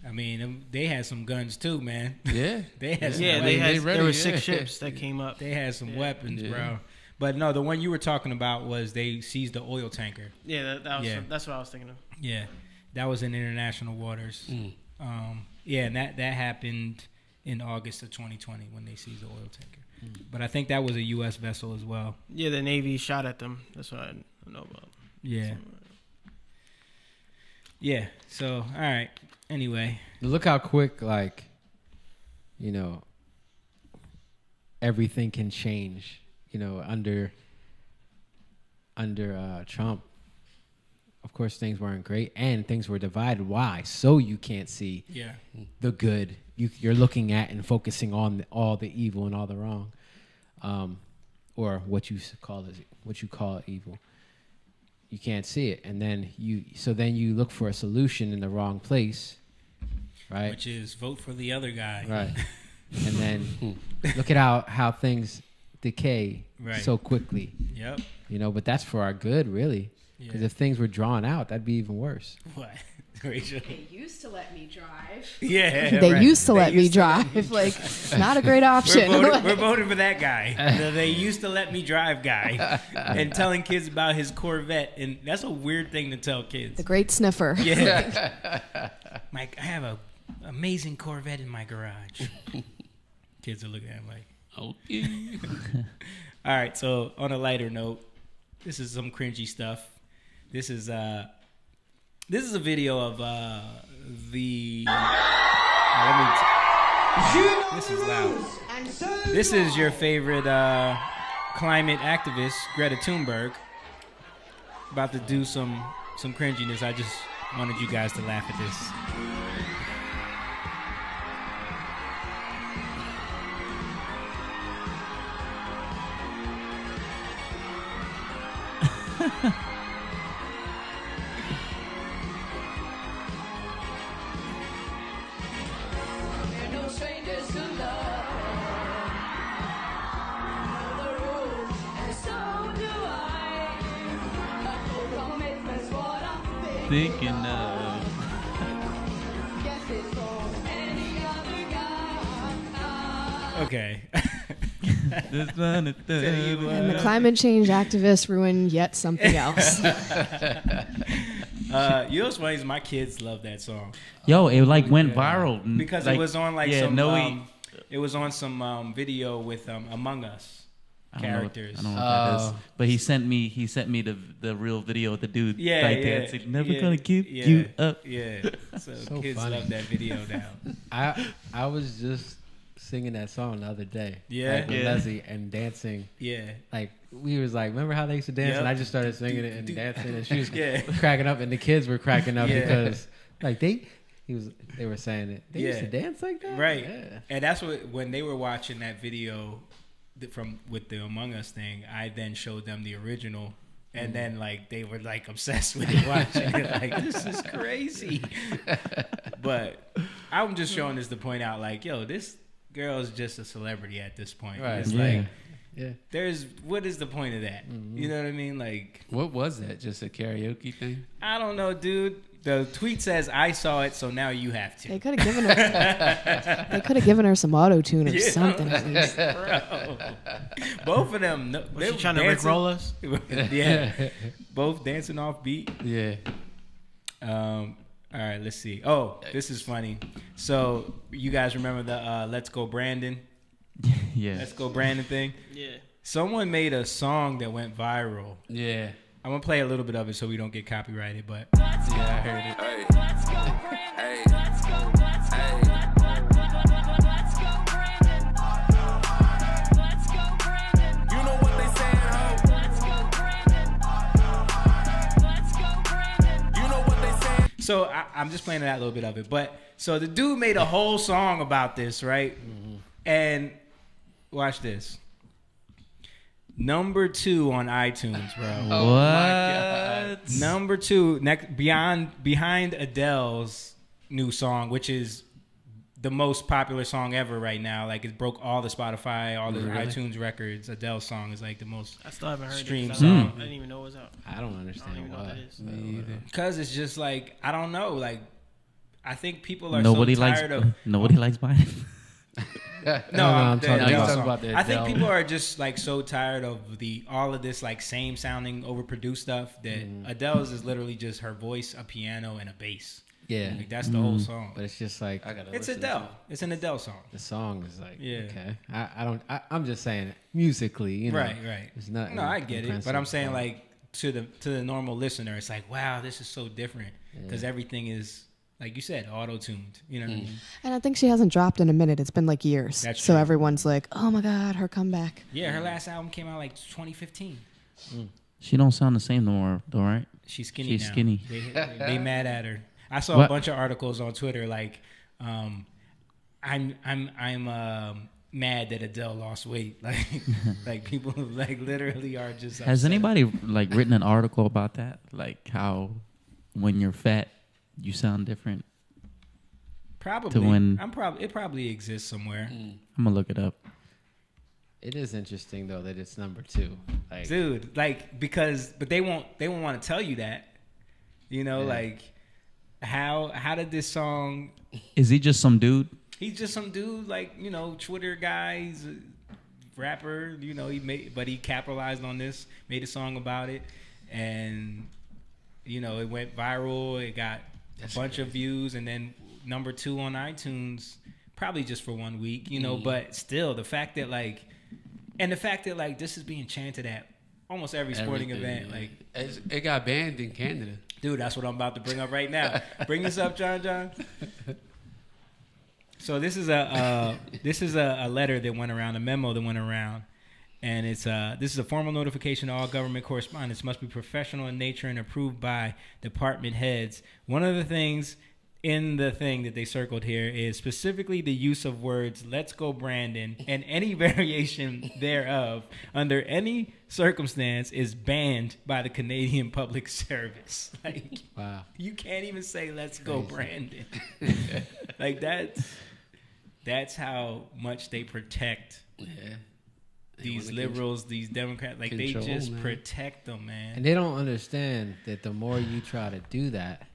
I mean, they had some guns too, man. Yeah. They had some there were 6 ships that came up. They had some weapons, bro. But no, the one you were talking about was they seized the oil tanker. Yeah, that's what I was thinking of. Yeah. That was in international waters. And that happened in August of 2020 when they seized the oil tanker. But I think that was a U.S. vessel as well. Yeah, the Navy shot at them. That's what I know about. Yeah. Yeah. So, all right. Anyway. Look how quick, everything can change, under Trump. Of course, things weren't great, and things were divided. Why? So you can't see the good. You're looking at and focusing on all the evil and all the wrong, or what you call evil. You can't see it, and then you look for a solution in the wrong place, right? Which is vote for the other guy, right? and then look at how things decay Right. so quickly. Yep. You know, but that's for our good, really. Because Yeah. if things were drawn out, that'd be even worse. What? Rachel? They used to let me drive. Yeah, They right. used to They let me used to let drive. me Like, drive. not a great option. We're voting for that guy. They used to let me drive guy, and telling kids about his Corvette, and that's a weird thing to tell kids. The great sniffer. Yeah. Mike, I have a amazing Corvette in my garage. Kids are looking at him like, okay. All right. So on a lighter note, this is some cringy stuff. This is a video of the. This is loud. This is your favorite climate activist, Greta Thunberg, about to do some cringiness. I just wanted you guys to laugh at this. Thinking of. Okay. And the climate change activists ruined yet something else. You know what's funny is my kids love that song. Yo, it like went viral because like, it was on like yeah, some. no, it was on some video with Among Us characters. I don't know what that is. But he sent me the real video of the dude dancing. Never gonna give you up. Yeah. So kids funny. love that video now. I was just singing that song the other day. Yeah. Like with Leslie and dancing. Yeah. Like we was like, remember how they used to dance? Yep. And I just started singing it and dancing, and she was Yeah. cracking up, and the kids were cracking up Yeah. because like they were saying it. They used to dance like that, Right. Yeah. And that's what when they were watching that video with the Among Us thing, I then showed them the original. And then, like, they were, like, obsessed with it, watching it. Like, this is crazy. But I'm just showing this to point out, like, yo, this girl is just a celebrity at this point. Right. It's Yeah. like, what is the point of that? You know what I mean? Like, what was that? Just a karaoke thing? I don't know, dude. The tweet says, I saw it, so now you have to. They could have given her. They could have given her some auto tune or Yeah, something at least. bro. Both of them. Was she trying to rickroll us? Yeah. Both dancing off beat. Yeah. All right, let's see. Oh, this is funny. So you guys remember the Let's Go Brandon? Yeah. Let's Go Brandon thing? Yeah. Someone made a song that went viral. Yeah. I'm going to play a little bit of it so we don't get copyrighted, but... Yeah, I heard it. Hey. Hey. You know what they saying, ho? You know what they saying? So I'm just playing that little bit of it. But so the dude made a whole song about this, right? Mm-hmm. And watch this. Number 2 on iTunes, bro. Oh my God. Number 2, behind Adele's new song, which is the most popular song ever right now. Like it broke all the Spotify, all the iTunes records. Adele's song is like the most I still haven't heard streamed it. song. I didn't even know it was out. I don't understand know what that is. Me either. Because it's just like, I don't know. Like, I think people are Nobody so likes tired of... nobody likes mine. No, I'm the talking Adele about- song. about the I think Adele. people are just like so tired of all of this like same sounding overproduced stuff that Adele's is literally just her voice, a piano, and a bass. Yeah. Like that's the whole song. But it's just like It's Adele. It's an Adele song. the song is like Yeah. okay. I'm just saying it musically, you know. Right. It's not. No, I get it, but I'm saying so- like to the normal listener, it's like, wow, this is so different because everything is like you said, auto-tuned. You know what I mean? And I think she hasn't dropped in a minute. It's been like years. That's so true. everyone's like, oh my God, her comeback. Yeah, her last album came out like 2015. She don't sound the same no more, though, right? She's skinny She's now. skinny. They mad at her. I saw What? a bunch of articles on Twitter like, I'm mad that Adele lost weight. Like people like literally are just. Has upset. anybody like written an article about that? Like how when you're fat, you sound different. Probably. To win. It probably exists somewhere. I'm gonna look it up. It is interesting though that it's number 2. Like, dude, like but they won't want to tell you that. You know, like how did this song? Is he just some dude? He's just some dude, like, you know, Twitter guy. He's a rapper. You know, he capitalized on this, made a song about it, and you know, it went viral. It got a bunch of views, and then number 2 on iTunes, probably just for 1 week. You know, but still, the fact that like this is being chanted at almost every sporting event. Like it got banned in Canada. Dude, that's what I'm about to bring up right now. Bring this up, John. So this is a letter that went around, a memo that went around, and this is a formal notification to all government correspondence. Must be professional in nature and approved by department heads. One of the things in the thing that they circled here is specifically the use of words "Let's go, Brandon" and any variation thereof under any circumstance is banned by the Canadian Public Service. Like, wow, you can't even say "Let's go, Brandon." Like that's how much they protect these liberals, these Democrats. Like, they just protect them, man. And they don't understand that the more you try to do that,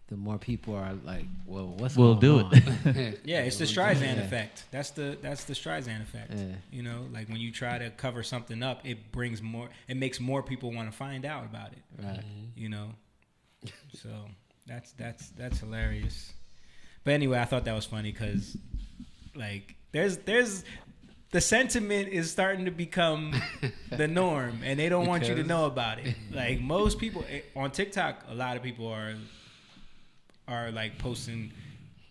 the more people are like, "Well, we'll do it." Yeah, it's the Streisand effect. That's the Streisand effect. Yeah. You know, like when you try to cover something up, it makes more people want to find out about it. Right. You know, so that's hilarious. But anyway, I thought that was funny because, like, there's the sentiment is starting to become the norm, and they don't want you to know about it. Like, most people on TikTok, a lot of people are like posting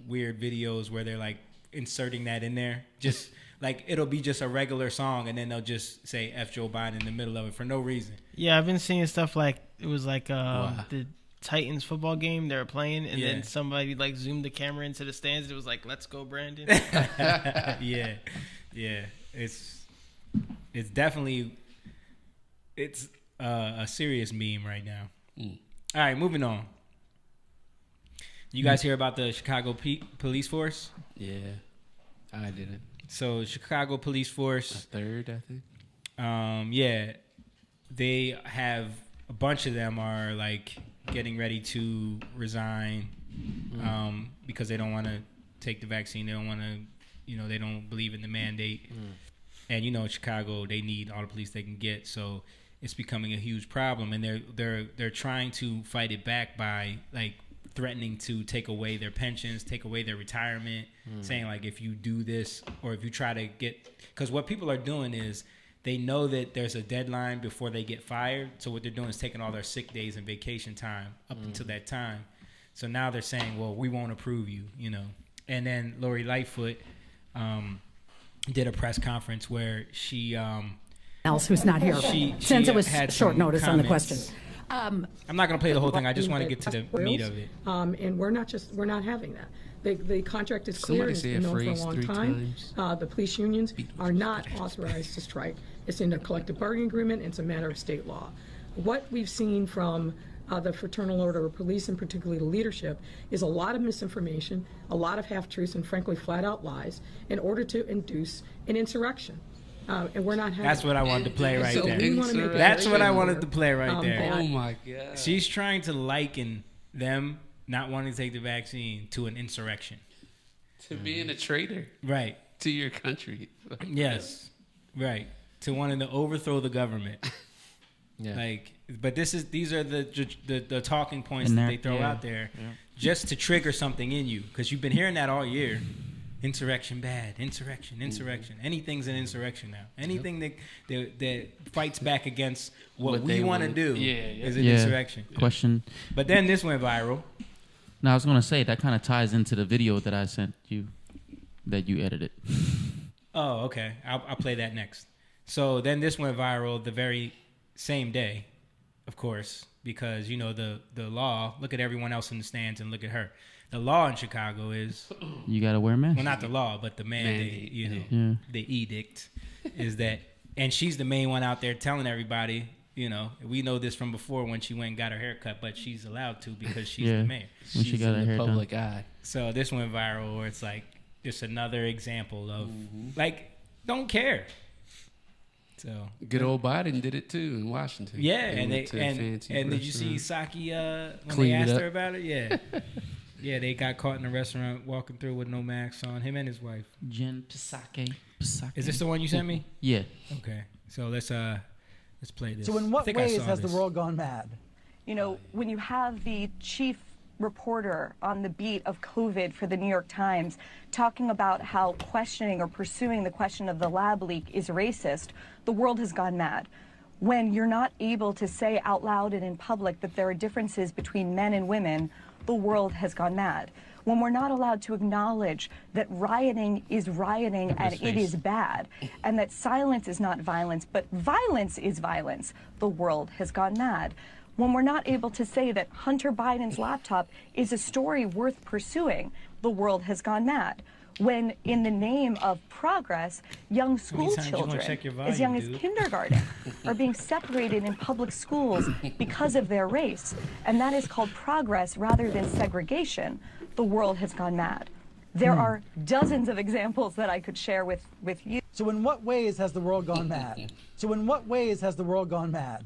weird videos where they're like inserting that in there. Just like, it'll be just a regular song, and then they'll just say F Joe Biden in the middle of it for no reason. Yeah, I've been seeing stuff like, it was like the Titans football game they were playing, and then somebody like zoomed the camera into the stands, and it was like, "Let's go, Brandon." Yeah. It's definitely a serious meme right now. All right, moving on. You guys hear about the Chicago police force? Yeah, I didn't. So Chicago police force, a third, I think. Yeah, they have a bunch of them are like getting ready to resign because they don't want to take the vaccine. They don't want to, you know, they don't believe in the mandate. And you know, in Chicago, they need all the police they can get, so it's becoming a huge problem. And they're trying to fight it back by like threatening to take away their pensions, take away their retirement, saying like, if you do this or if you try to get, because what people are doing is they know that there's a deadline before they get fired. So what they're doing is taking all their sick days and vacation time up until that time. So now they're saying, well, we won't approve you, you know. And then Lori Lightfoot did a press conference where she else who's not here since it was short notice on the question. I'm not going to play the whole thing. I just want to get to the meat of it. And we're not having that. The contract is clear. It's been known for a long time. The police unions are not authorized to strike. It's in a collective bargaining agreement. It's a matter of state law. What we've seen from the Fraternal Order of Police, and particularly the leadership, is a lot of misinformation, a lot of half-truths, and frankly flat-out lies in order to induce an insurrection. And we're not having. That's what I wanted to play right there. That's what I wanted to play right there. Oh my God! She's trying to liken them not wanting to take the vaccine to an insurrection, to being a traitor, right? To your country. Yes, right. To wanting to overthrow the government. Yeah. Like, but these are the talking points that they throw out there, just to trigger something in you, because you've been hearing that all year. Insurrection bad. Insurrection. Anything's an insurrection now. Anything that fights back against what we want to do is an insurrection. Question. But then this went viral. No, I was going to say, that kind of ties into the video that I sent you that you edited. Oh, okay. I'll play that next. So then this went viral the very same day, of course, because, you know, the law, look at everyone else in the stands and look at her. The law in Chicago is... You got to wear a mask. Well, not the law, but the mandate, you know, the edict is that... And she's the main one out there telling everybody, You know, we know this from before when she went and got her hair cut, but she's allowed to because she's the mayor. When she got her hair public done. eye. So this went viral where it's like just another example of like don't care. So good old Biden did it too in Washington. Yeah, and did you see Psaki when they asked her about it? Yeah. Yeah, they got caught in a restaurant walking through with no mask on, him and his wife. Jen Psaki. Is this the one you sent me? Yeah. Okay. So let's play this. So in what ways has the world gone mad? You know, when you have the chief reporter on the beat of COVID for the New York Times talking about how questioning or pursuing the question of the lab leak is racist, the world has gone mad. When you're not able to say out loud and in public that there are differences between men and women, the world has gone mad. When we're not allowed to acknowledge that rioting is rioting and it is bad, and that silence is not violence, but violence is violence, the world has gone mad. When we're not able to say that Hunter Biden's laptop is a story worth pursuing, the world has gone mad. When, in the name of progress, young school children, as young as kindergarten, are being separated in public schools because of their race, and that is called progress rather than segregation, the world has gone mad. There are dozens of examples that I could share with you. So in what ways has the world gone mad? So in what ways has the world gone mad?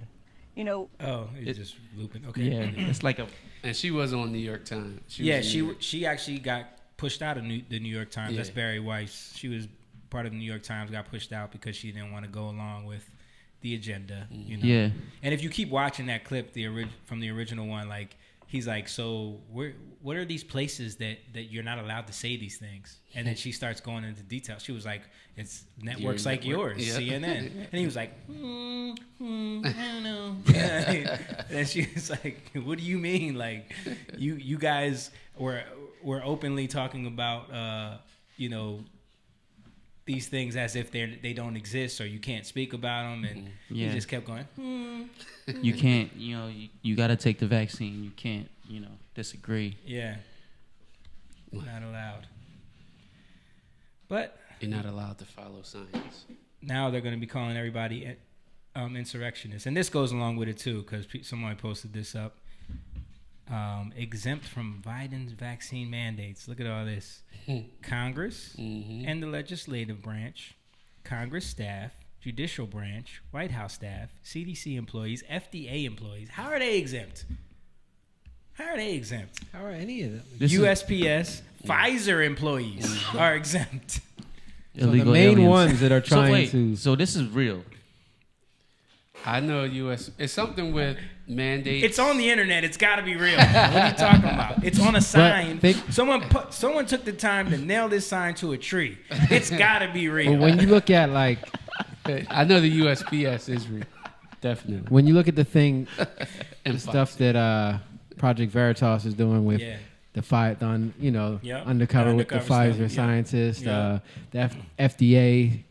You know. Oh, it's just looping. Okay. Yeah, it's like a. And she was on New York Times. She actually got pushed out of the New York Times. Yeah. That's Barry Weiss. She was part of the New York Times, got pushed out because she didn't want to go along with the agenda. You know? Yeah. And if you keep watching that clip, from the original one, like he's like, so what are these places that you're not allowed to say these things? And then she starts going into detail. She was like, it's networks like yours, CNN. And he was like, I don't know. And she was like, what do you mean? Like, you guys were openly talking about, you know, these things as if they don't exist or you can't speak about them. And he just kept going, You can't, you know, you got to take the vaccine. You can't, you know, disagree. Yeah. Not allowed. But you're not allowed to follow science. Now they're going to be calling everybody insurrectionists. And this goes along with it, too, because someone posted this up. Exempt from Biden's vaccine mandates. Look at all this. Congress and the legislative branch, Congress staff, judicial branch, White House staff, CDC employees, FDA employees. How are they exempt? How are they exempt? How are any of them? USPS, Pfizer employees are exempt. So the main ones that are trying to. So this is real. I know it's something with mandates. It's on the internet. It's got to be real. What are you talking about? It's on a sign. Someone took the time to nail this sign to a tree. It's got to be real. But when you look at like, I know the USPS is real. Definitely. When you look at the thing, the stuff that Project Veritas is doing with the fight on, you know, undercover with the Pfizer scientists, the FDA.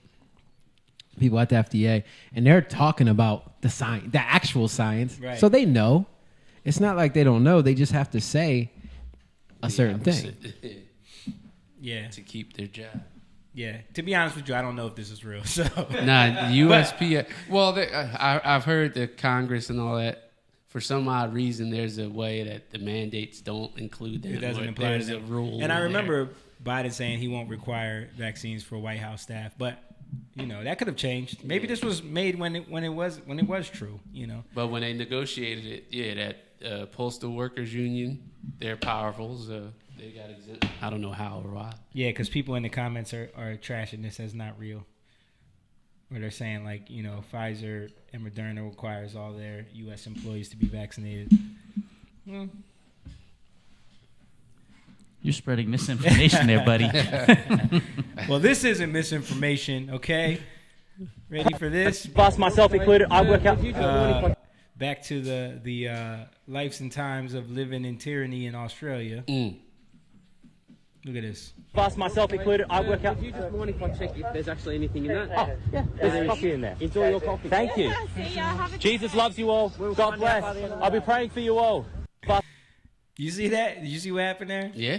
People at the FDA, and they're talking about the science, the actual science. Right. So they know. It's not like they don't know. They just have to say a certain thing. Yeah. To keep their job. Yeah. To be honest with you, I don't know if this is real. So. Nah, USP. Well, I've heard the Congress and all that. For some odd reason, there's a way that the mandates don't include them. It doesn't imply there's a rule. And I remember Biden saying he won't require vaccines for White House staff, but. You know, that could have changed. Maybe this was made when it was true, you know. But when they negotiated it, that postal workers union, they're powerful, so they got exempt. I don't know how or why. Yeah, because people in the comments are trashing this as not real. Where they're saying, like, you know, Pfizer and Moderna requires all their U.S. employees to be vaccinated. Well, you're spreading misinformation there, buddy. Well, this isn't misinformation, okay? Ready for this? Boss, myself included, I work out. Back to the lives and times of living in tyranny in Australia. Look at this. Boss, myself included, I work out. Do you just mind if I check if there's actually anything in that? Oh, yeah. There's coffee in there. Enjoy your coffee. Thank you. Jesus loves you all. God bless. I'll be praying for you all. You see that? Did you see what happened there? Yeah.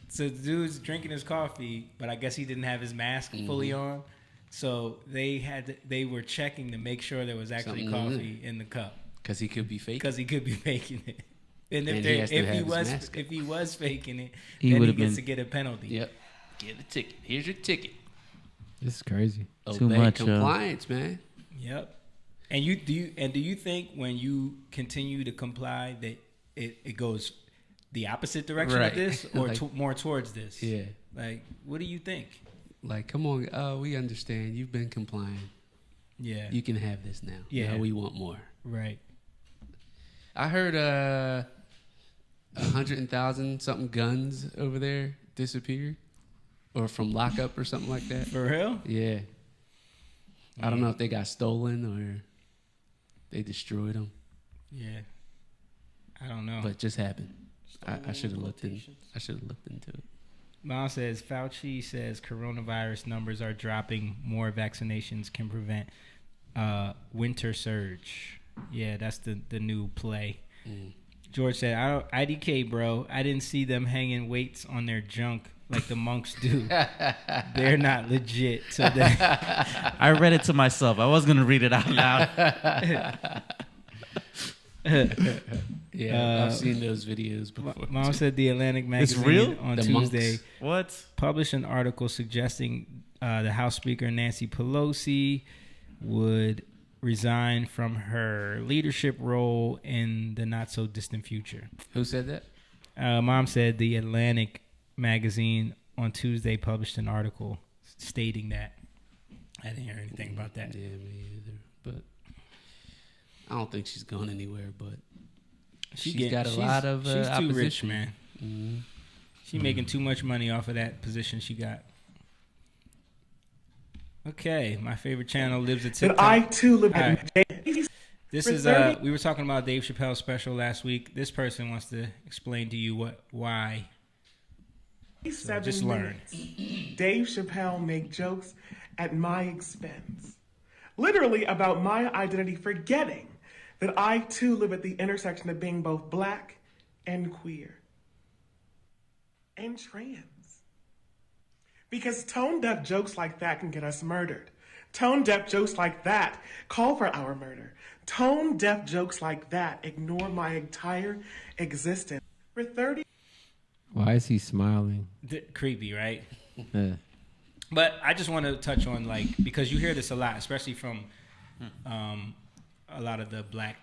So the dude's drinking his coffee, but I guess he didn't have his mask fully on. So they were checking to make sure there was actually coffee in the cup. Because he could be faking. Because he could be faking it. And And if he was faking it, He then would he have gets been- to get a penalty. Yep. Get a ticket. Here's your ticket. This is crazy. Too Obey much compliance, man. Yep. And do you think when you continue to comply that it goes the opposite direction Right. of this, or Like- more towards this? Yeah. Like, what do you think? Like, come on. We understand. You've been complying. Yeah. You can have this now. Yeah. Now we want more. Right. I heard 100,000 something guns over there disappeared, or from lockup or something like that. For real? Yeah. I don't know if they got stolen or they destroyed them. Yeah. I don't know. But it just happened. I should have looked into it. Mom says Fauci says coronavirus numbers are dropping. More vaccinations can prevent winter surge. Yeah, that's the new play. George said, IDK, bro. I didn't see them hanging weights on their junk like the monks do. They're not legit. So I read it to myself. I was going to read it out loud. Yeah, I've seen those videos before. Mom said the Atlantic magazine real? on The Tuesday monks. published an article suggesting the House Speaker Nancy Pelosi would resign from her leadership role in the not so distant future. Who said that? Mom said the Atlantic magazine on Tuesday published an article stating that. I didn't hear anything about that. Yeah, me either. But I don't think she's gone anywhere. But she's got a lot of she's opposition. too rich, man. Mm-hmm. She's making too much money off of that position she got. Okay, my favorite channel lives at TikTok. I too live at. Right. This is we were talking about Dave Chappelle's special last week. This person wants to explain to you why. So just learn. Dave Chappelle make jokes at my expense, literally about my identity, forgetting that I too live at the intersection of being both black and queer and trans. Because tone-deaf jokes like that can get us murdered. Tone-deaf jokes like that call for our murder. Tone-deaf jokes like that ignore my entire existence. For 30... Why is he smiling? Creepy, right? Yeah. But I just want to touch on, like, because you hear this a lot, especially from a lot of the black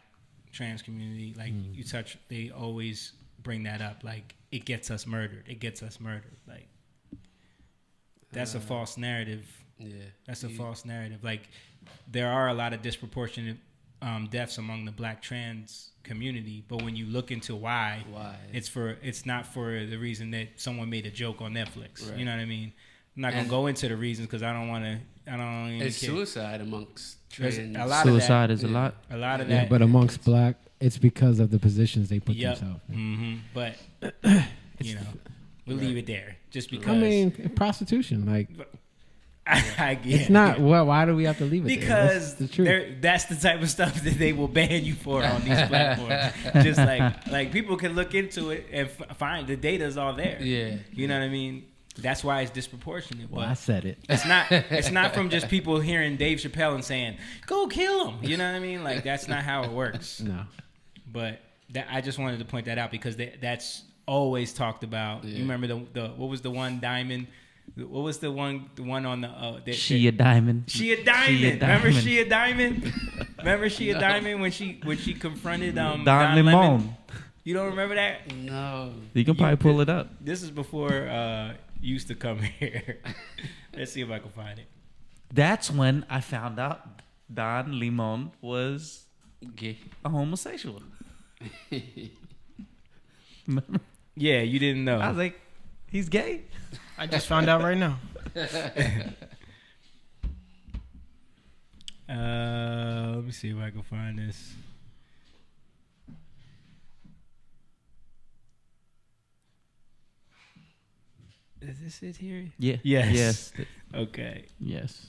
trans community. Like, they always bring that up. Like, it gets us murdered. It gets us murdered. Like, that's a false narrative. Yeah. That's a false narrative. Like, there are a lot of disproportionate deaths among the black trans community, but when you look into why, it's not for the reason that someone made a joke on Netflix. Right. You know what I mean? I'm not gonna go into the reasons because I don't want to. It's suicide amongst trans. A lot suicide of that, is a lot. A lot of Yeah, that. but amongst black, it's because of the positions they put themselves in. Mm-hmm. But you know, we'll leave it there. Just because. I mean, prostitution, like. I get it's not. Well, why do we have to leave it because there? That's the truth. That's the type of stuff that they will ban you for on these platforms. Just like people can look into it and find the data's all there. Yeah, you know what I mean. That's why it's disproportionate. Well, but I said it. It's not. It's not from just people hearing Dave Chappelle and saying, "Go kill him." You know what I mean? Like that's not how it works. No. But I just wanted to point that out because that's always talked about. Yeah. You remember the what was the one diamond? What was the one on the She a diamond. She a diamond. Remember She a diamond? Remember She a diamond when she confronted Don Lemon? You don't remember that? No. You can probably pull it up. This is before you used to come here. Let's see if I can find it. That's when I found out Don Lemon was gay, a homosexual. Yeah, you didn't know. I was like, he's gay. I just found out right now. Let me see if I can find this. Is this it here? Yeah. Yes. Yes. Okay. Yes.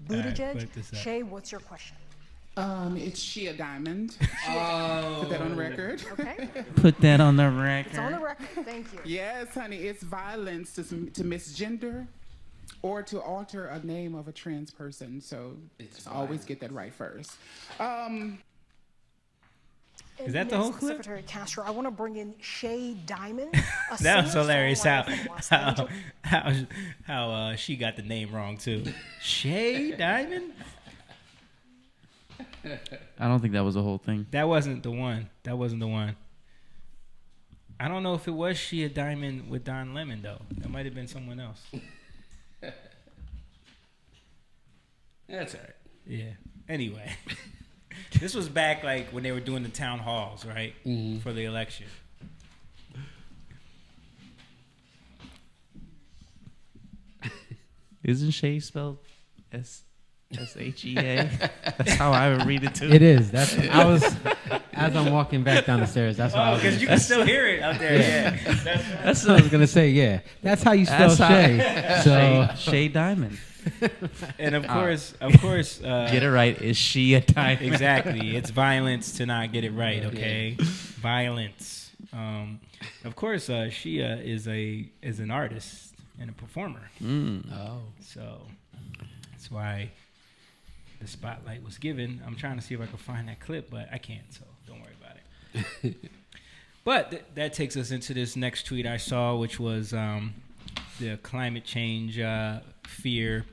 Buttigieg, Shay, what's your question? It's she a diamond. Put that on the record. Okay. Put that on the record. It's on the record. Thank you. Yes, honey. It's violence to misgender or to alter a name of a trans person. So always get that right first. Is that the whole clip? Secretary Castro, I want to bring in Shay Diamond. That was hilarious how she got the name wrong too. Shay Diamond? I don't think that was the whole thing. That wasn't the one. I don't know if it was She a Diamond with Don Lemon though. That might have been someone else. That's all right. Yeah. Anyway. This was back like when they were doing the town halls, right? Mm-hmm. For the election. Isn't Shay spelled S-H-E-A? That's how I would read it too. It is. As I'm walking back down the stairs, that's how because you can still hear it out there. Yeah. That's what I was gonna say. Yeah, that's how you spell Shay. So Shay Diamond. And of course, get it right. Is she a diamond? Exactly. It's violence to not get it right. Okay, violence. Of course, Shia is an artist and a performer. So that's why the spotlight was given. I'm trying to see if I can find that clip, but I can't. So don't worry about it. But that takes us into this next tweet I saw, which was the climate change fear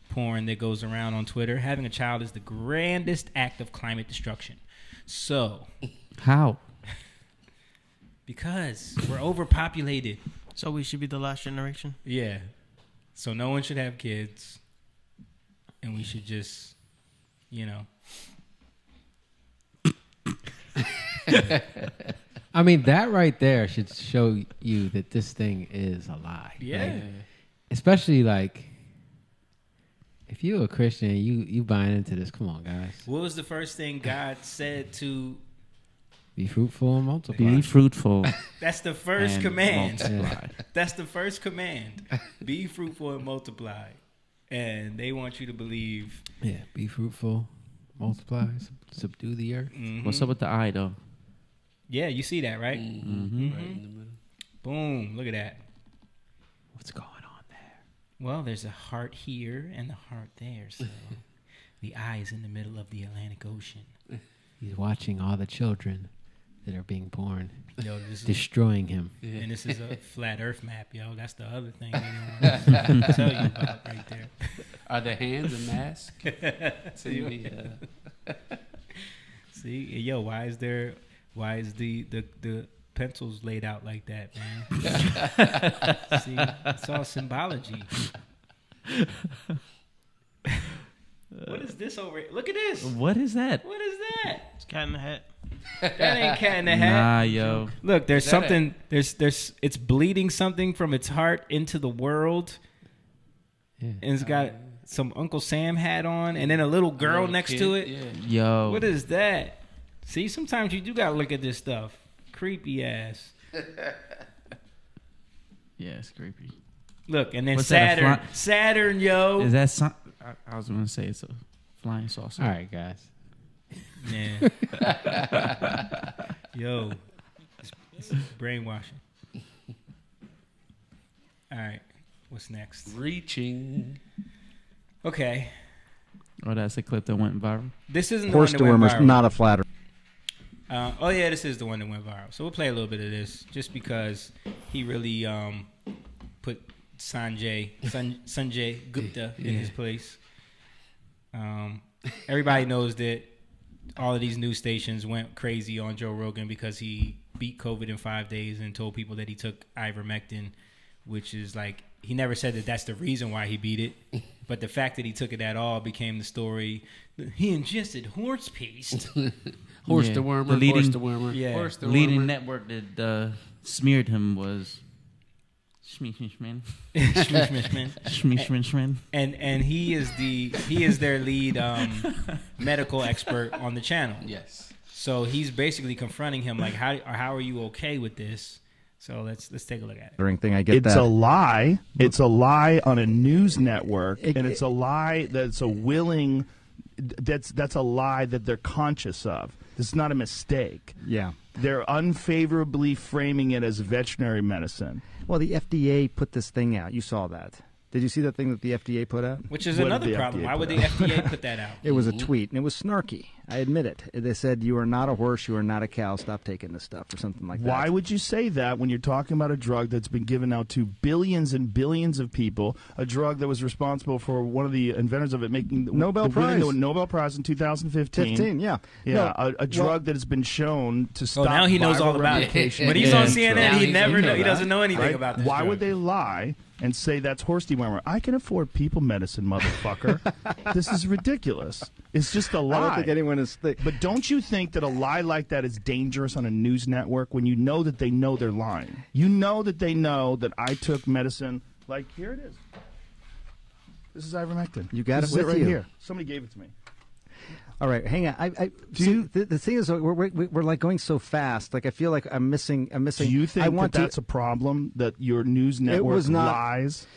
porn that goes around on Twitter. Having a child is the grandest act of climate destruction. So how? Because we're overpopulated. So we should be the last generation? Yeah. So no one should have kids. And we should just, I mean, that right there should show you that this thing is a lie. Yeah. Like, especially like if you're a Christian, you buying into this. Come on, guys. What was the first thing God said to be fruitful and multiply? Be fruitful. That's the first command. Multiply. That's the first command. Be fruitful and multiply. And they want you to believe. Yeah, be fruitful, multiply, subdue the earth. Mm-hmm. What's up with the eye, though? Yeah, you see that, right? Mm-hmm. Right in the middle. Boom, look at that. What's going on there? Well, there's a heart here and a heart there. So the eye is in the middle of the Atlantic Ocean. He's watching all the children that are being born, this destroying him. And this is a flat Earth map, yo. That's the other thing they don't want to tell you about right there. Are the hands a mask? See, yo, why is the pencils laid out like that, man? See, it's all symbology. What is this over here? Look at this. What is that? What is that? It's Cat in the Hat. That ain't Cat in the Hat. Nah, yo. Look, there's something. There's. It's bleeding something from its heart into the world. Yeah. And it's got some Uncle Sam hat on, and then a little girl next to it. Yeah. Yo. What is that? See, sometimes you do gotta look at this stuff. Creepy ass. Yeah, it's creepy. Look, and then What's that, Saturn. Saturn, yo. Is that I was gonna say it's a flying saucer. All right, guys. Yeah. Yo, it's brainwashing. All right, what's next? Reaching. Okay. Oh, that's a clip that went viral. This isn't Horse the one that went dewormer's viral. not a flatter. Oh yeah, this is the one that went viral. So we'll play a little bit of this, just because he really put Sanjay Gupta in his place. Everybody knows that all of these news stations went crazy on Joe Rogan because he beat COVID in 5 days and told people that he took ivermectin, which is like, he never said that that's the reason why he beat it. But the fact that he took it at all became the story. He ingested horse paste. Horse dewormer. The leading, horse dewormer. Yeah. Horse dewormer. leading network that smeared him was Schmishman. And he is their lead medical expert on the channel. Yes. So he's basically confronting him like, how are you okay with this? So let's take a look at it. Thing I get it's that. a lie. It's a lie on a news network, and it's a lie that's a willing. That's a lie that they're conscious of. This is not a mistake. Yeah. They're unfavorably framing it as veterinary medicine. Well, the FDA put this thing out. You saw that. Did you see that thing that the FDA put out? Which is another problem. Why would the FDA put that out? It was a tweet, and it was snarky. I admit it. They said, "You are not a horse. You are not a cow. Stop taking this stuff," or something like that. Why would you say that when you're talking about a drug that's been given out to billions and billions of people? A drug that was responsible for one of the inventors of it making Nobel Prize. the Nobel Prize in 2015. Yeah. Yeah, No, a drug that has been shown to stop. now he knows all about it. When he's on CNN, he never know. He doesn't know anything about this. Why drug. would they lie and say that's horse dewormer? I can afford people medicine, motherfucker. This is ridiculous. It's just a lie. I don't think anyone is. But don't you think that a lie like that is dangerous on a news network when you know that they know they're lying? You know that they know that I took medicine. Like, here it is. This is ivermectin. You got this it is with right you. here. Somebody gave it to me. All right, hang on. The thing is, we're like going so fast. Like I feel like I'm missing. Do you think that's a problem that your news network lies?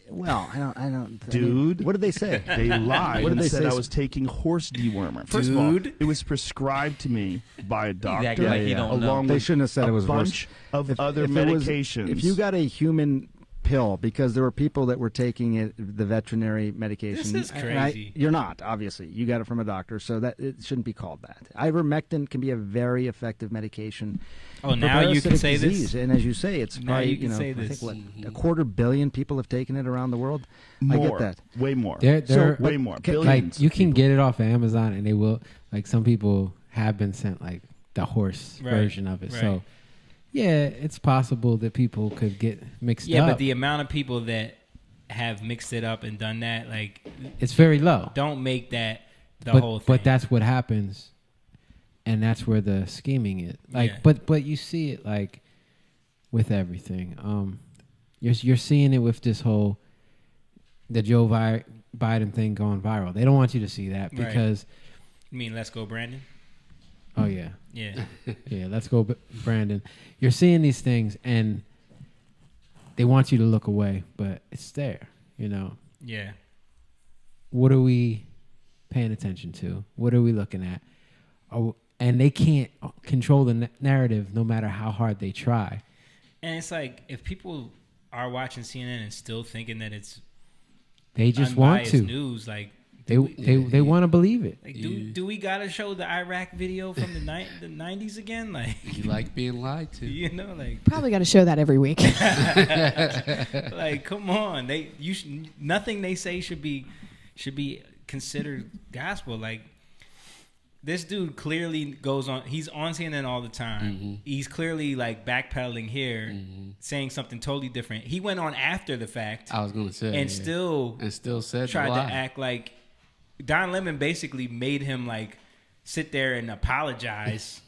Well, I don't. Dude, what did they say? They lied What did and they said say? I was taking horse dewormer. First of all, it was prescribed to me by a doctor. Along They with shouldn't have said a it was bunch horse. of other it was- medications. if you got a human pill, because there were people that were taking it, the veterinary medication. This is and crazy. you're not, obviously. You got it from a doctor, so that it shouldn't be called that. Ivermectin can be a very effective medication. Oh, for now you can parasitic say this? disease. And as you say, it's Now probably you can say I this. think what 250 people have taken it around the world. More. I get that. Way more. Way more. Like Billions. you can get it off of Amazon, and they will. Like some people have been sent like the horse Right, version of it. right. So yeah, it's possible that people could get mixed up. Yeah, but the amount of people that have mixed it up and done that, like, it's very low. Don't make that the whole thing. But that's what happens, and that's where the scheming is. Like, Yeah. but you see it like with everything. You're seeing it with this whole the Joe Biden thing going viral. They don't want you to see that Right. because. You mean let's go, Brandon? Oh yeah, Yeah. yeah. Let's go, Brandon. You're seeing these things, and they want you to look away, but it's there. You know. Yeah. What are we paying attention to? What are we looking at? And they can't control the narrative, no matter how hard they try. And it's like if people are watching CNN and still thinking that it's They just want unbiased to news, like they want to believe it. Like, do we gotta show the Iraq video from the 90s again? Like You like being lied to. You know, like Probably got to show that every week. like, come on, nothing they say should be considered gospel. Like this dude clearly goes on. He's on CNN all the time. Mm-hmm. He's clearly like backpedaling here, saying something totally different. He went on after the fact. I was going to say, and still said tried the to lie. act like Don Lemon basically made him like sit there and apologize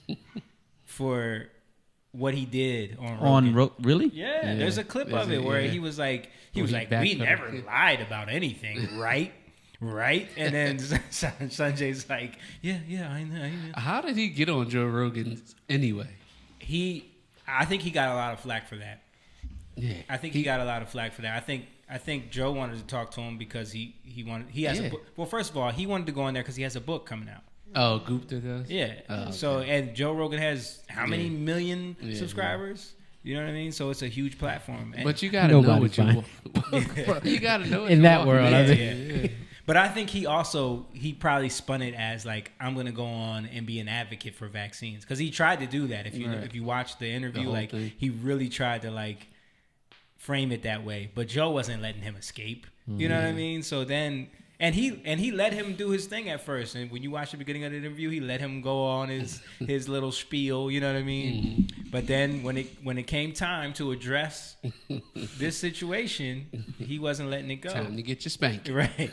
for what he did on Rogan. Really? Yeah, there's a clip of it where he was like, we never lied about anything, right? Right? And then Sanjay's like, yeah, I know. How did he get on Joe Rogan anyway? I think he got a lot of flack for that. Yeah, I think he got a lot of flack for that. I think Joe wanted to talk to him because he has a book. Well, first of all, he wanted to go in there because he has a book coming out. Oh, Gupta does? Yeah. Oh, so, okay. and Joe Rogan has how many million subscribers? You know what I mean? So it's a huge platform. And But you got to know what you want. You got to know what in you that want. world. Yeah. But I think he probably spun it as like, I'm going to go on and be an advocate for vaccines. Because he tried to do that. If you watch the interview, whole like thing. he really tried to like frame it that way. But Joe wasn't letting him escape. You know what I mean? So then, and he let him do his thing at first. And when you watch the beginning of the interview, he let him go on his little spiel. You know what I mean? But then when it came time to address this situation, he wasn't letting it go. Time to get your spank. Right.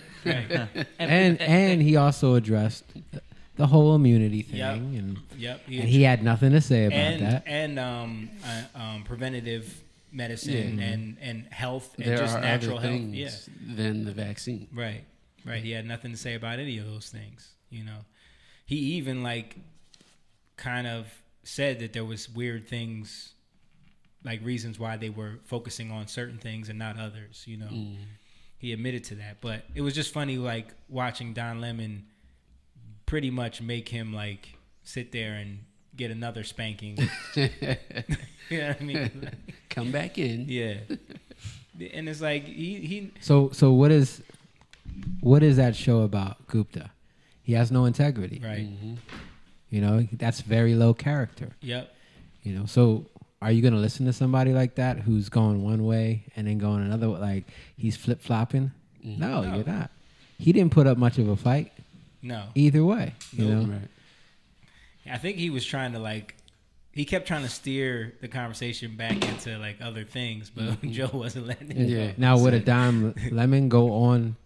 and he also addressed the whole immunity thing, and he had nothing to say about that. And preventative medicine and health and There just are natural other health. things than the vaccine. Right. He had nothing to say about any of those things. You know, he even like kind of said that there was weird things, like reasons why they were focusing on certain things and not others. You know, he admitted to that. But it was just funny, like watching Don Lemon pretty much make him like sit there and get another spanking. You know what I mean? Come back in. Yeah. And it's like he. So what is that show about Gupta? He has no integrity. Right. Mm-hmm. You know, that's very low character. Yep. You know, so are you going to listen to somebody like that who's going one way and then going another way? Like he's flip-flopping? Mm-hmm. No, you're not. He didn't put up much of a fight. No. Either way. You know? Right. I think he was trying to like, he kept trying to steer the conversation back into like other things, but Joe wasn't letting it go. Now, would a Dime Lemon go on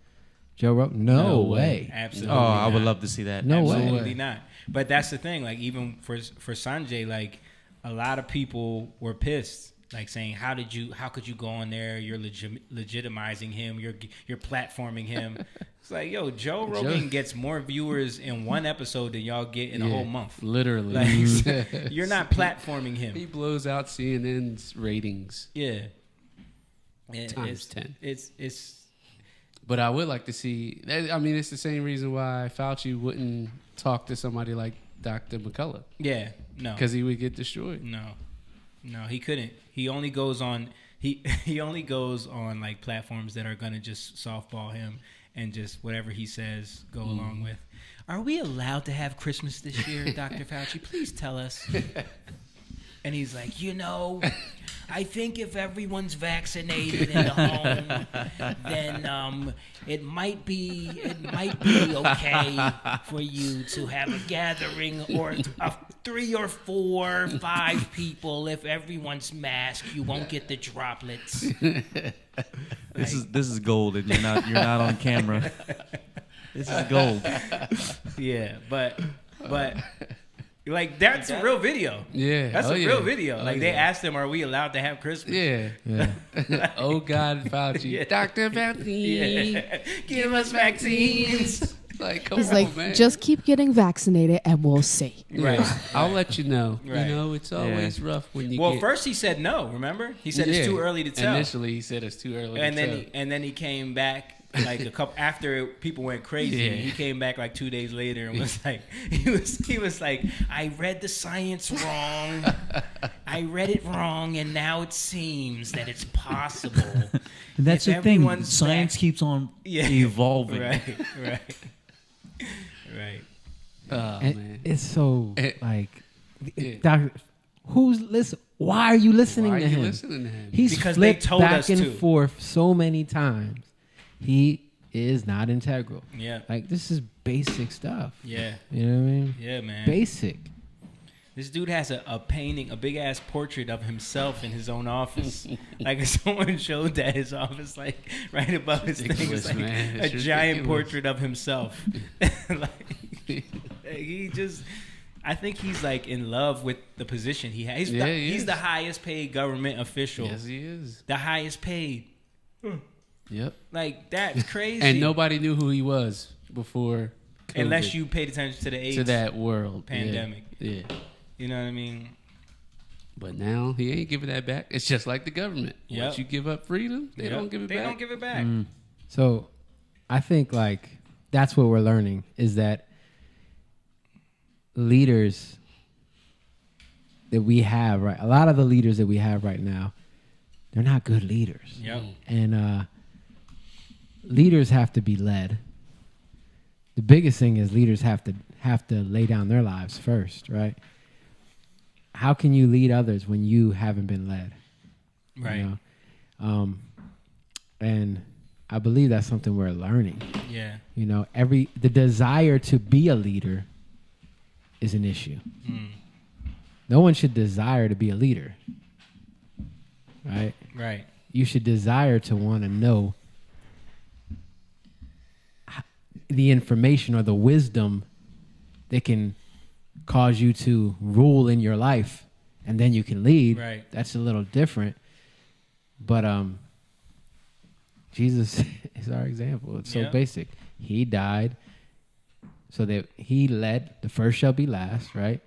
Joe Rogan? No way. Absolutely. Oh, I would not. love to see that. No way. Absolutely not. But that's the thing. Like even for Sanjay, like a lot of people were pissed, like saying, "How could you go on there? You're legitimizing him. You're platforming him." It's like, yo, Joe Rogan gets more viewers in one episode than y'all get in a whole month. Literally, like, you're not platforming him. He blows out CNN's ratings. Yeah, times 10. It's. But I would like to see. I mean, it's the same reason why Fauci wouldn't talk to somebody like Dr. McCullough. Yeah, no, because he would get destroyed. No, he couldn't. He only goes on. He only goes on like platforms that are gonna just softball him and just whatever he says go along with. Are we allowed to have Christmas this year, Dr. Fauci? Please tell us. And he's like, I think if everyone's vaccinated in the home, then it might be okay for you to have a gathering or 3 or 4, 5 people. If everyone's masked, you won't get the droplets. This is gold, and you're not on camera. This is gold. Yeah, but. Like that's a real video. Yeah, that's a real video. Like they asked him, "Are we allowed to have Christmas?" Yeah. Like, oh God, Fauci, Dr. Fauci, give us vaccines. Like, come He's on, like, man. just keep getting vaccinated and we'll see. Right. I'll let you know. Right. You know, it's always rough when you. Well, first he said no. Remember, he said it's too early to tell. Initially, he said it's too early. And to then tell. then he came back. Like a couple after people went crazy, he came back like 2 days later and was like, he was like, I read the science wrong, I read it wrong, and now it seems that it's possible. And that's the thing. Science keeps on evolving. Right. Oh and man, it's so like, Doctor, why are you listening to him? He's because they flipped told back us and to. forth so many times. He is not integral. Yeah. Like this is basic stuff. Yeah. You know what I mean? Yeah, man. Basic. This dude has a painting, a big ass portrait of himself in his own office. Like someone showed that his office, like right above his thing, is like a giant portrait of himself. Like he just, I think he's like in love with the position he has. He's the highest paid government official. Yes, he is. The highest paid. Yep. Like that's crazy. And nobody knew who he was before COVID. Unless you paid attention to the AIDS that world pandemic. Yeah. You know what I mean? But now he ain't giving that back. It's just like the government. Yep. Once you give up freedom, they don't give it back. They don't give it back. So I think like that's what we're learning is that leaders that we have, right? A lot of the leaders that we have right now, they're not good leaders. Yep. And leaders have to be led. The biggest thing is leaders have to lay down their lives first, right? How can you lead others when you haven't been led? Right. You know? And I believe that's something we're learning. Yeah. You know, the desire to be a leader is an issue. No one should desire to be a leader. Right? Right. You should desire to want to know the information or the wisdom that can cause you to rule in your life, and then you can lead. Right. That's a little different. But Jesus is our example. It's so basic. He died so that he led. The first shall be last, right?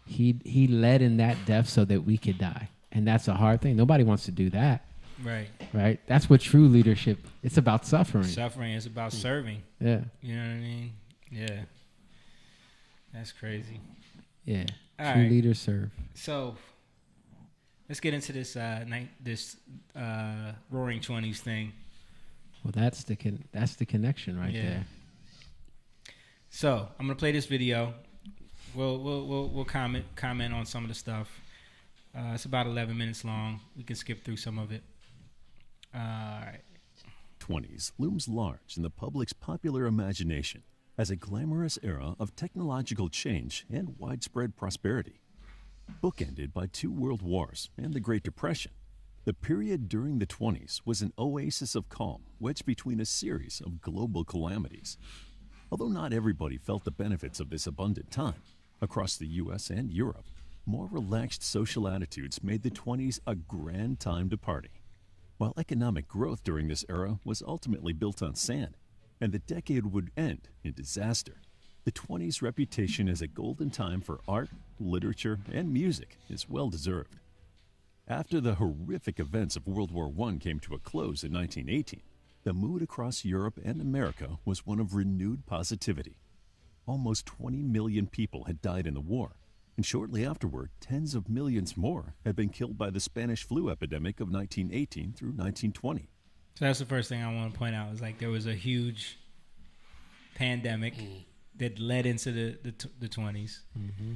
He led in that death so that we could die. And that's a hard thing. Nobody wants to do that. Right. Right? That's what true leadership, it's about suffering. Suffering is about serving. Yeah. You know what I mean? Yeah. That's crazy. Yeah. All True right. leaders serve. So let's get into this Roaring 20s thing. Well, that's the connection right there. So I'm gonna play this video. We'll comment on some of the stuff. It's about 11 minutes long. We can skip through some of it. All right. 20s looms large in the public's popular imagination as a glamorous era of technological change and widespread prosperity. Bookended by 2 world wars and the Great Depression, the period during the 20s was an oasis of calm wedged between a series of global calamities. Although not everybody felt the benefits of this abundant time, across the U.S. and Europe, more relaxed social attitudes made the 20s a grand time to party. While economic growth during this era was ultimately built on sand, and the decade would end in disaster, the 20s' reputation as a golden time for art, literature, and music is well deserved. After the horrific events of World War I came to a close in 1918, the mood across Europe and America was one of renewed positivity. Almost 20 million people had died in the war, and shortly afterward, tens of millions more had been killed by the Spanish flu epidemic of 1918 through 1920. So that's the first thing I want to point out is like there was a huge pandemic that led into the 20s. Mm-hmm.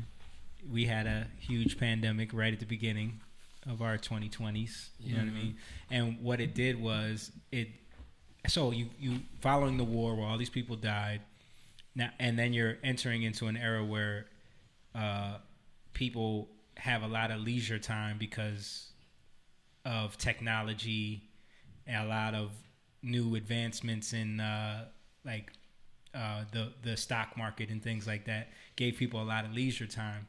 We had a huge pandemic right at the beginning of our 2020s. You know what I mean? And what it did was so you following the war where all these people died, now and then you're entering into an era where people have a lot of leisure time because of technology and a lot of new advancements in the stock market and things like that gave people a lot of leisure time,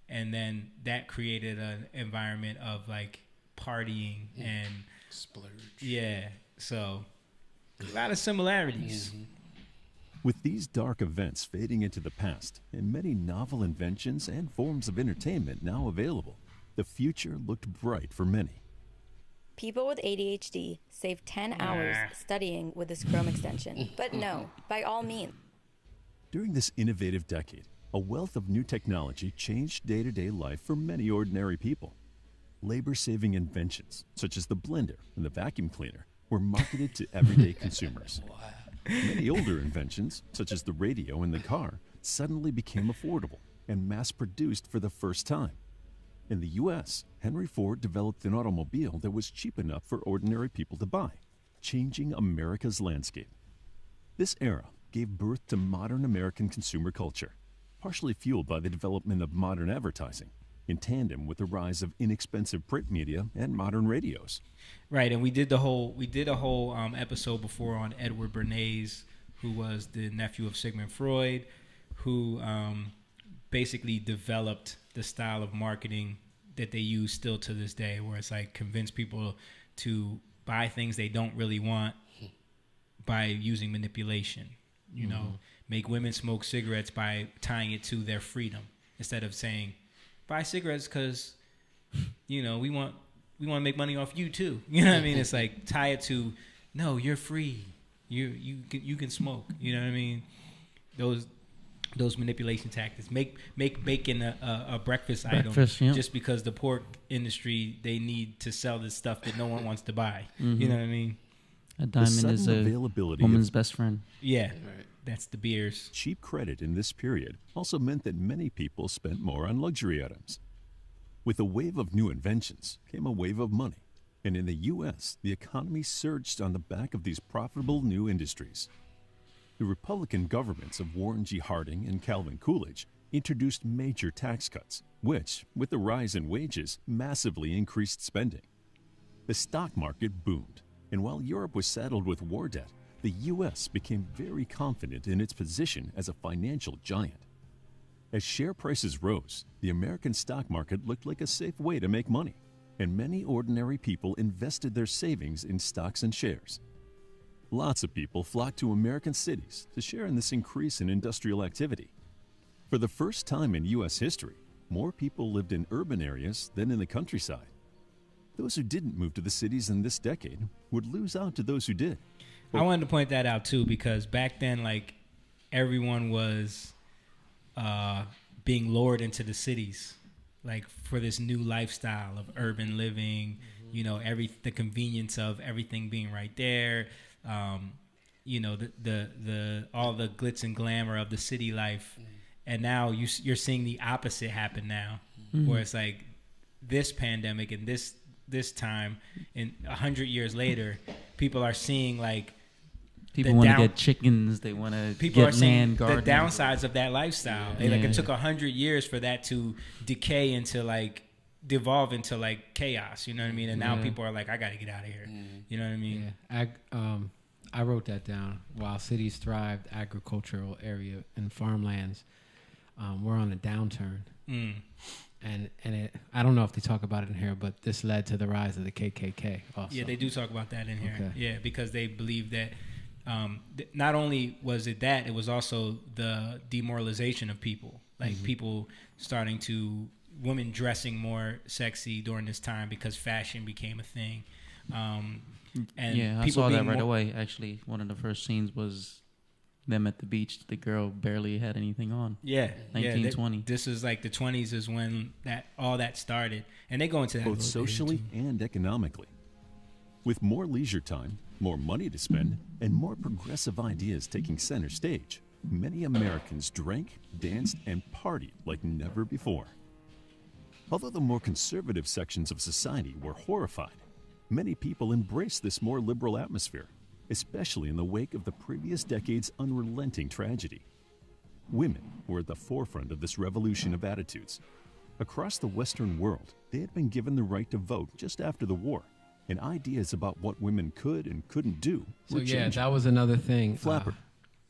and then that created an environment of like partying and splurge. Yeah, so a lot of similarities. With these dark events fading into the past and many novel inventions and forms of entertainment now available, the future looked bright for many. People with ADHD save 10 hours studying with this Chrome extension. But no, by all means. During this innovative decade, a wealth of new technology changed day-to-day life for many ordinary people. Labor-saving inventions, such as the blender and the vacuum cleaner, were marketed to everyday consumers. Many older inventions, such as the radio and the car, suddenly became affordable and mass-produced for the first time. In the U.S., Henry Ford developed an automobile that was cheap enough for ordinary people to buy, changing America's landscape. This era gave birth to modern American consumer culture, partially fueled by the development of modern advertising, in tandem with the rise of inexpensive print media and modern radios. Right, and we did a whole episode before on Edward Bernays, who was the nephew of Sigmund Freud, who basically developed the style of marketing that they use still to this day, where it's like convince people to buy things they don't really want by using manipulation. You know, make women smoke cigarettes by tying it to their freedom instead of saying, buy cigarettes because, you know, we want to make money off you too. You know what I mean? It's like tie it to, no, you're free. You can smoke. You know what I mean? Those manipulation tactics. Make bacon a breakfast item just because the pork industry, they need to sell this stuff that no one wants to buy. You know what I mean? A diamond is a woman's best friend. Yeah, that's the beers. Cheap credit in this period also meant that many people spent more on luxury items. With a wave of new inventions came a wave of money, and in the U.S., the economy surged on the back of these profitable new industries. The Republican governments of Warren G. Harding and Calvin Coolidge introduced major tax cuts, which, with the rise in wages, massively increased spending. The stock market boomed, and while Europe was saddled with war debt, the U.S. became very confident in its position as a financial giant. As share prices rose, the American stock market looked like a safe way to make money, and many ordinary people invested their savings in stocks and shares. Lots of people flocked to American cities to share in this increase in industrial activity. For the first time in U.S. history, more people lived in urban areas than in the countryside. Those who didn't move to the cities in this decade would lose out to those who did. I wanted to point that out too, because back then, like, everyone was being lured into the cities. like for this new lifestyle of urban living, you know, the convenience of everything being right there, you know, the all the glitz and glamour of the city life. And now you're seeing the opposite happen now, where it's like this pandemic and this time, and 100 years later, people are seeing like people want to get chickens. They want to people get are seeing land gardens. the downsides of that lifestyle. Like it took 100 years for that to decay into like devolve into like chaos. You know what I mean? And now people are like, I got to get out of here. You know what I mean? Yeah. I wrote that down. While cities thrived, agricultural area and farmlands were on a downturn. And it, I don't know if they talk about it in here, but this led to the rise of the KKK also. Yeah, they do talk about that in here. Okay. Yeah, because they believe that not only was it that, it was also the demoralization of people. Like people starting to, women dressing more sexy during this time because fashion became a thing. And yeah, I saw that right away. Actually, one of the first scenes was them at the beach. The girl barely had anything on. Yeah, 1920. This is like the 20s is when all that started, and they go into that both socially and economically. With more leisure time, more money to spend, and more progressive ideas taking center stage, many Americans drank, danced, and partied like never before. Although the more conservative sections of society were horrified, many people embraced this more liberal atmosphere, especially in the wake of the previous decade's unrelenting tragedy. Women were at the forefront of this revolution of attitudes. Across the Western world, they had been given the right to vote just after the war, and ideas about what women could and couldn't do were changing. That was another thing. Flapper.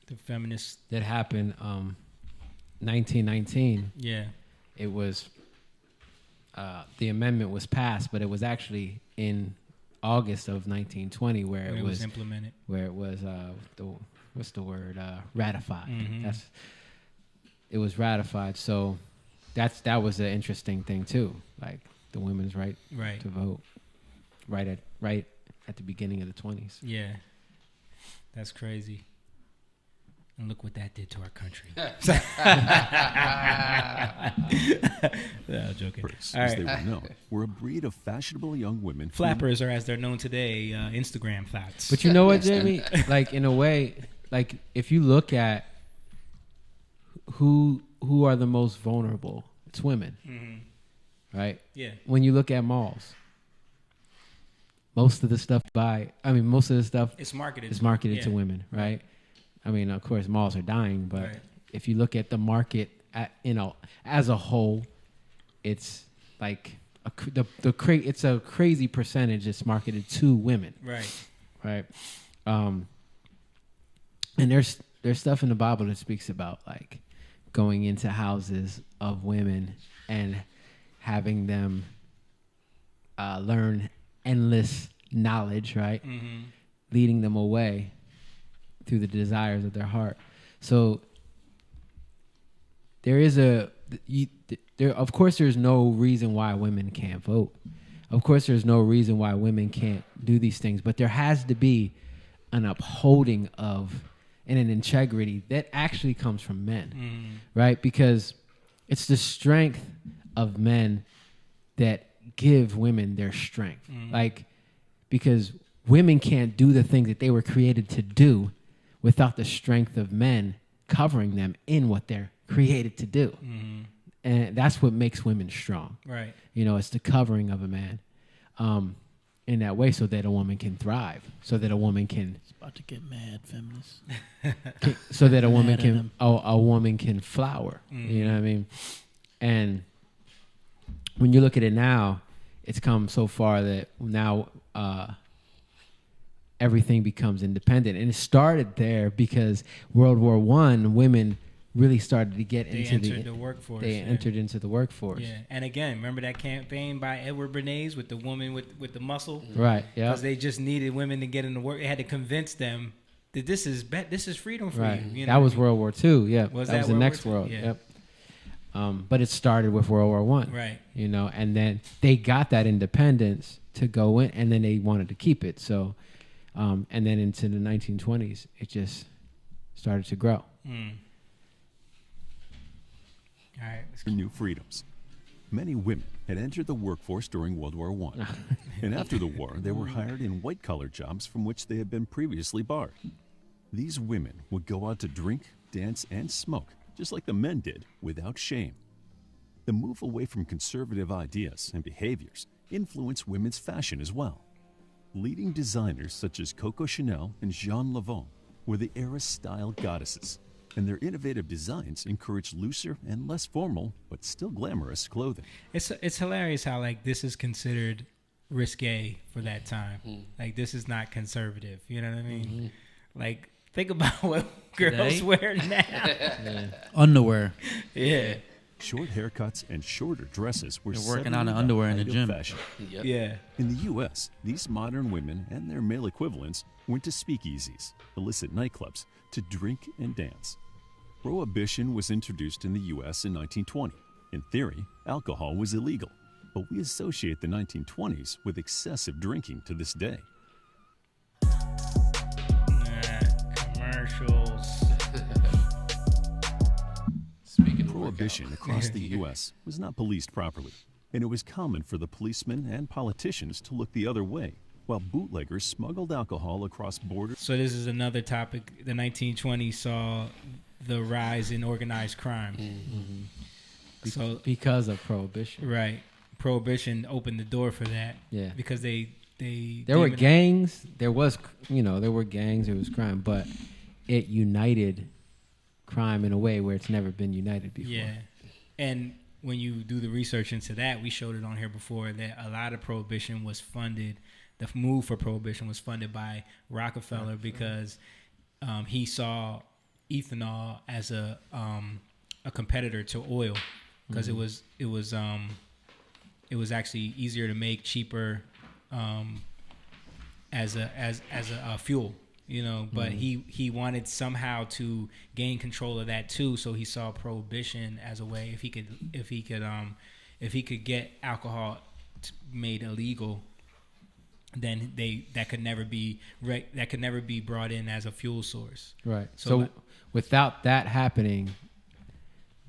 The feminists. That happened 1919. Yeah. It was, the amendment was passed, but it was actually in August of 1920 where it was implemented, where it was what's the word, ratified. It was ratified. So that was an interesting thing too, like the women's right to vote right at the beginning of the 20s. Yeah, that's crazy. And look what that did to our country. No, joking. As they were known, were a breed of fashionable young women. Flappers, or as they're known today, Instagram flats. But you know what, Jamie? Like in a way, like if you look at who are the most vulnerable, it's women, right? Yeah. When you look at malls, most of the stuff it's marketed to women, right? I mean, of course, malls are dying, but if you look at the market, as a whole, it's like it's a crazy percentage that's marketed to women, right. And there's stuff in the Bible that speaks about like going into houses of women and having them learn endless knowledge, right? Leading them away through the desires of their heart. So of course there's no reason why women can't vote. Of course there's no reason why women can't do these things, but there has to be an upholding of and an integrity that actually comes from men, right? Because it's the strength of men that give women their strength. Like, because women can't do the things that they were created to do without the strength of men covering them in what they're created to do. And that's what makes women strong. Right. You know, it's the covering of a man in that way so that a woman can thrive, so that a woman can... It's about to get mad, feminists. So that a woman can flower. You know what I mean? And when you look at it now, it's come so far that now... everything becomes independent. And it started there because World War I, women really started to get into the workforce. They entered into the workforce. Yeah. And again, remember that campaign by Edward Bernays with the woman with the muscle? Right, yeah. Because they just needed women to get into work. They had to convince them that this is freedom for you. You know that was World War II, yeah. Was that was the next world. Yeah. Yep. But it started with World War I. Right. You know, and then they got that independence to go in, and then they wanted to keep it. So... and then into the 1920s, it just started to grow. All right, new freedoms. Many women had entered the workforce during World War I, and after the war, they were hired in white-collar jobs from which they had been previously barred. These women would go out to drink, dance, and smoke, just like the men did, without shame. The move away from conservative ideas and behaviors influenced women's fashion as well. Leading designers such as Coco Chanel and Jean Laveau were the era's style goddesses, and their innovative designs encouraged looser and less formal, but still glamorous clothing. It's hilarious how like this is considered risque for that time. Like this is not conservative. You know what I mean? Like think about what girls wear now. Underwear. Yeah. Short haircuts and shorter dresses were They're working on the underwear in the gym. Fashion. Yep. Yeah. In the U.S., these modern women and their male equivalents went to speakeasies, illicit nightclubs, to drink and dance. Prohibition was introduced in the U.S. in 1920. In theory, alcohol was illegal, but we associate the 1920s with excessive drinking to this day. Commercials. Prohibition across the U.S. was not policed properly, and it was common for the policemen and politicians to look the other way, while bootleggers smuggled alcohol across borders. So this is another topic. The 1920s saw the rise in organized crime. So because of prohibition, right? Prohibition opened the door for that. Yeah, because there were gangs. There was there were gangs. There was crime, but it united crime in a way where it's never been united before. Yeah, and when you do the research into that, we showed it on here before that a lot of prohibition was funded. The move for prohibition was funded by Rockefeller because he saw ethanol as a competitor to oil because it was actually easier to make, cheaper as a fuel. But he wanted somehow to gain control of that too. So he saw prohibition as a way if he could get alcohol made illegal, then that could never be brought in as a fuel source. Right. So without that happening,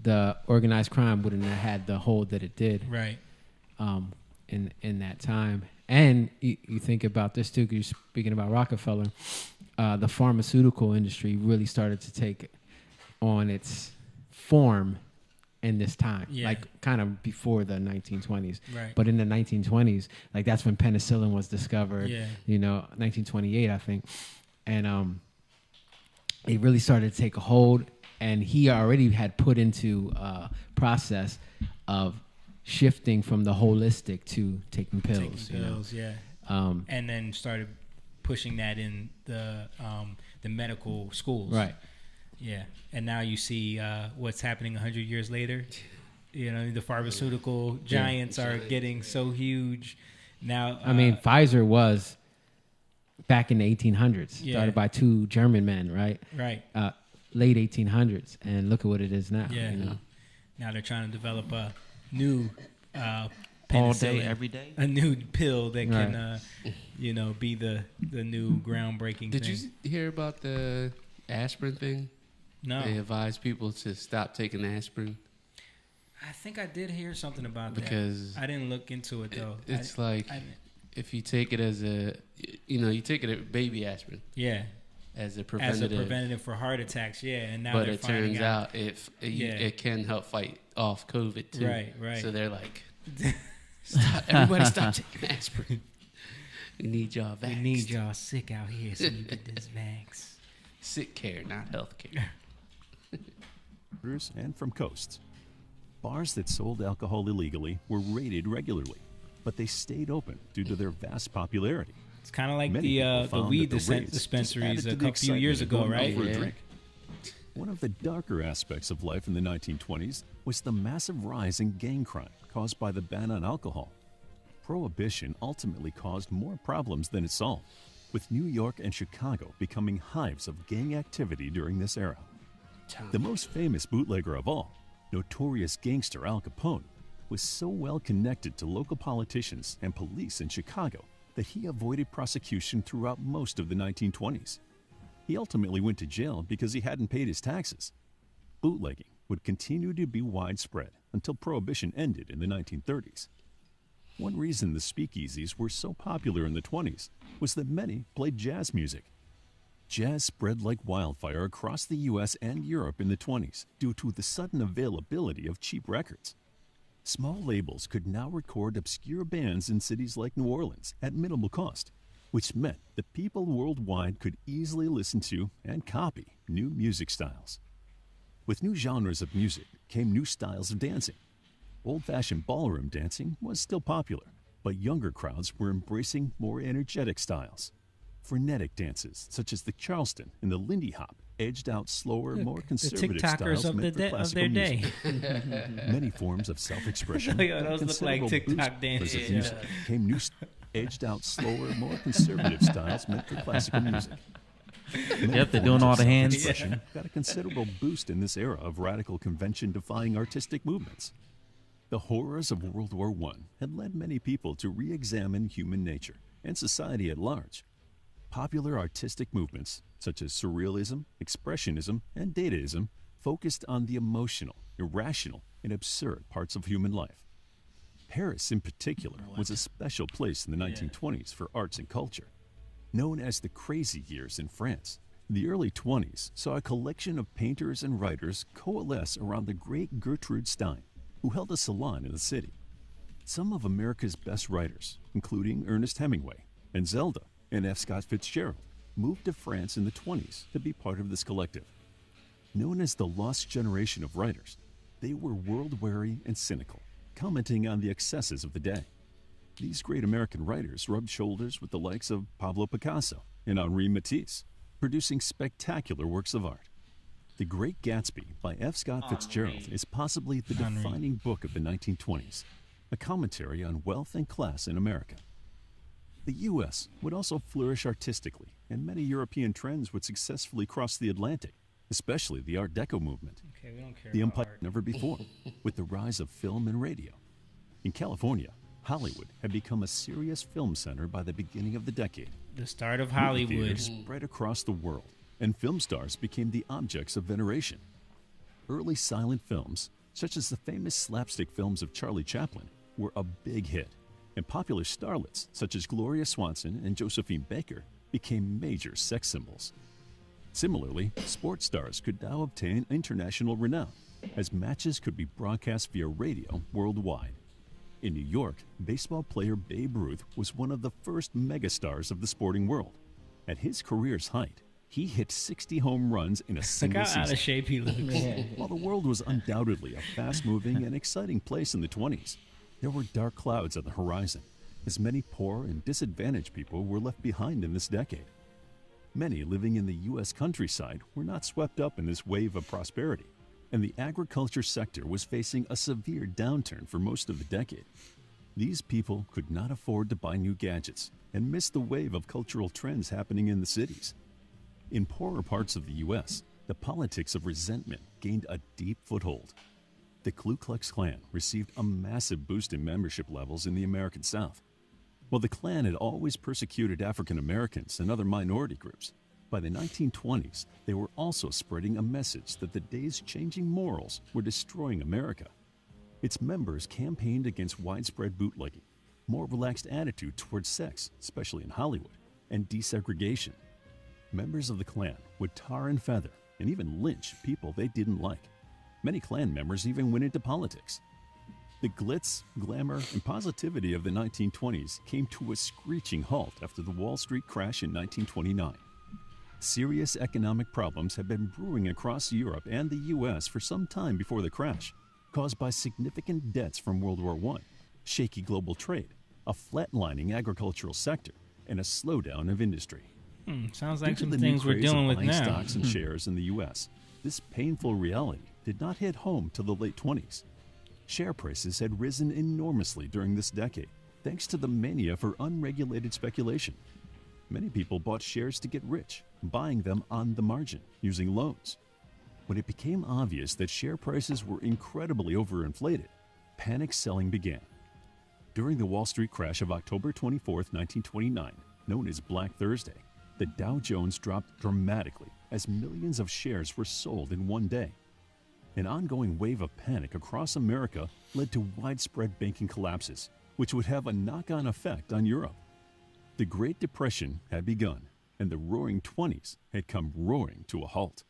the organized crime wouldn't have had the hold that it did. Right. In that time, and you think about this too, because you're speaking about Rockefeller. The pharmaceutical industry really started to take on its form in this time, like kind of before the 1920s. Right. But in the 1920s, like that's when penicillin was discovered. Yeah. 1928, I think, and it really started to take a hold. And he already had put into a process of shifting from the holistic to taking pills. And then started pushing that in the medical schools. Right. Yeah. And now you see what's happening 100 years later. The pharmaceutical giants are getting so huge. Now Pfizer was back in the 1800s, started by two German men, right? Right. Late 1800s, and look at what it is now. Yeah. Now they're trying to develop a new all day, every day, a new pill that can be the new groundbreaking Did thing. you hear about the aspirin thing? No. They advise people to stop taking aspirin. I think I did hear something about because that. I didn't look into it though. It's if you take it as you take it as baby aspirin. Yeah. As a preventative for heart attacks, and now but it turns out it can help fight off COVID too. Right. So they're like, everybody stop taking aspirin. We need y'all vaxxed. We need y'all sick out here, so you get this vax. Sick care, not health care. And from coasts. Bars that sold alcohol illegally were raided regularly, but they stayed open due to their vast popularity. It's kind of like the weed dispensaries a few years ago, right? Yeah. One of the darker aspects of life in the 1920s was the massive rise in gang crime caused by the ban on alcohol. Prohibition ultimately caused more problems than it solved, with New York and Chicago becoming hives of gang activity during this era. The most famous bootlegger of all, notorious gangster Al Capone, was so well connected to local politicians and police in Chicago that he avoided prosecution throughout most of the 1920s. He ultimately went to jail because he hadn't paid his taxes. Bootlegging would continue to be widespread until Prohibition ended in the 1930s. One reason the speakeasies were so popular in the 20s was that many played jazz music. Jazz spread like wildfire across the U.S. and Europe in the 20s due to the sudden availability of cheap records. Small labels could now record obscure bands in cities like New Orleans at minimal cost, which meant that people worldwide could easily listen to and copy new music styles. With new genres of music came new styles of dancing. Old-fashioned ballroom dancing was still popular, but younger crowds were embracing more energetic styles. Frenetic dances, such as the Charleston and the Lindy Hop, edged out slower, more conservative TikTokers styles of meant for their classical day. music. Many forms of self-expression Yo, those look like considerable TikTok boost dances. of music came new edged out slower, more conservative styles meant for classical music. Yep, they're doing all the hands. Self-expression got a considerable boost in this era of radical convention-defying artistic movements. The horrors of World War I had led many people to re-examine human nature and society at large. Popular artistic movements, such as Surrealism, Expressionism, and Dadaism, focused on the emotional, irrational, and absurd parts of human life. Paris, in particular, was a special place in the 1920s for arts and culture. Known as the Crazy Years in France, the early 20s saw a collection of painters and writers coalesce around the great Gertrude Stein, who held a salon in the city. Some of America's best writers, including Ernest Hemingway and Zelda and F. Scott Fitzgerald, moved to France in the 20s to be part of this collective. Known as the lost generation of writers, they were world-weary and cynical, commenting on the excesses of the day. These great American writers rubbed shoulders with the likes of Pablo Picasso and Henri Matisse, producing spectacular works of art. The Great Gatsby by F. Scott Fitzgerald is possibly the defining book of the 1920s, a commentary on wealth and class in America. The U.S. would also flourish artistically, and many European trends would successfully cross the Atlantic, especially the Art Deco movement. Okay, we don't care The about empire art. never before, with the rise of film and radio. In California, Hollywood had become a serious film center by the beginning of the decade. The start of Movie Hollywood. theaters spread across the world, and film stars became the objects of veneration. Early silent films, such as the famous slapstick films of Charlie Chaplin, were a big hit, and popular starlets such as Gloria Swanson and Josephine Baker became major sex symbols. Similarly, sports stars could now obtain international renown, as matches could be broadcast via radio worldwide. In New York, baseball player Babe Ruth was one of the first megastars of the sporting world. At his career's height, he hit 60 home runs in a single Look how out season. of shape he looks. While the world was undoubtedly a fast-moving and exciting place in the 20s, there were dark clouds on the horizon, as many poor and disadvantaged people were left behind in this decade. Many living in the U.S. countryside were not swept up in this wave of prosperity, and the agriculture sector was facing a severe downturn for most of the decade. These people could not afford to buy new gadgets and missed the wave of cultural trends happening in the cities. In poorer parts of the U.S., the politics of resentment gained a deep foothold. The Ku Klux Klan received a massive boost in membership levels in the American South. While the Klan had always persecuted African Americans and other minority groups, by the 1920s, they were also spreading a message that the day's changing morals were destroying America. Its members campaigned against widespread bootlegging, more relaxed attitude towards sex, especially in Hollywood, and desegregation. Members of the Klan would tar and feather and even lynch people they didn't like. Many Klan members even went into politics. The glitz, glamour, and positivity of the 1920s came to a screeching halt after the Wall Street crash in 1929. Serious economic problems had been brewing across Europe and the U.S. for some time before the crash, caused by significant debts from World War I, shaky global trade, a flatlining agricultural sector, and a slowdown of industry. Sounds Due like to some the things new we're craze of dealing with buying now. stocks and shares in the U.S., this painful reality did not hit home till the late 20s. Share prices had risen enormously during this decade, thanks to the mania for unregulated speculation. Many people bought shares to get rich, buying them on the margin, using loans. When it became obvious that share prices were incredibly overinflated, panic selling began. During the Wall Street crash of October 24, 1929, known as Black Thursday, the Dow Jones dropped dramatically as millions of shares were sold in one day. An ongoing wave of panic across America led to widespread banking collapses, which would have a knock-on effect on Europe. The Great Depression had begun, and the Roaring '20s had come roaring to a halt.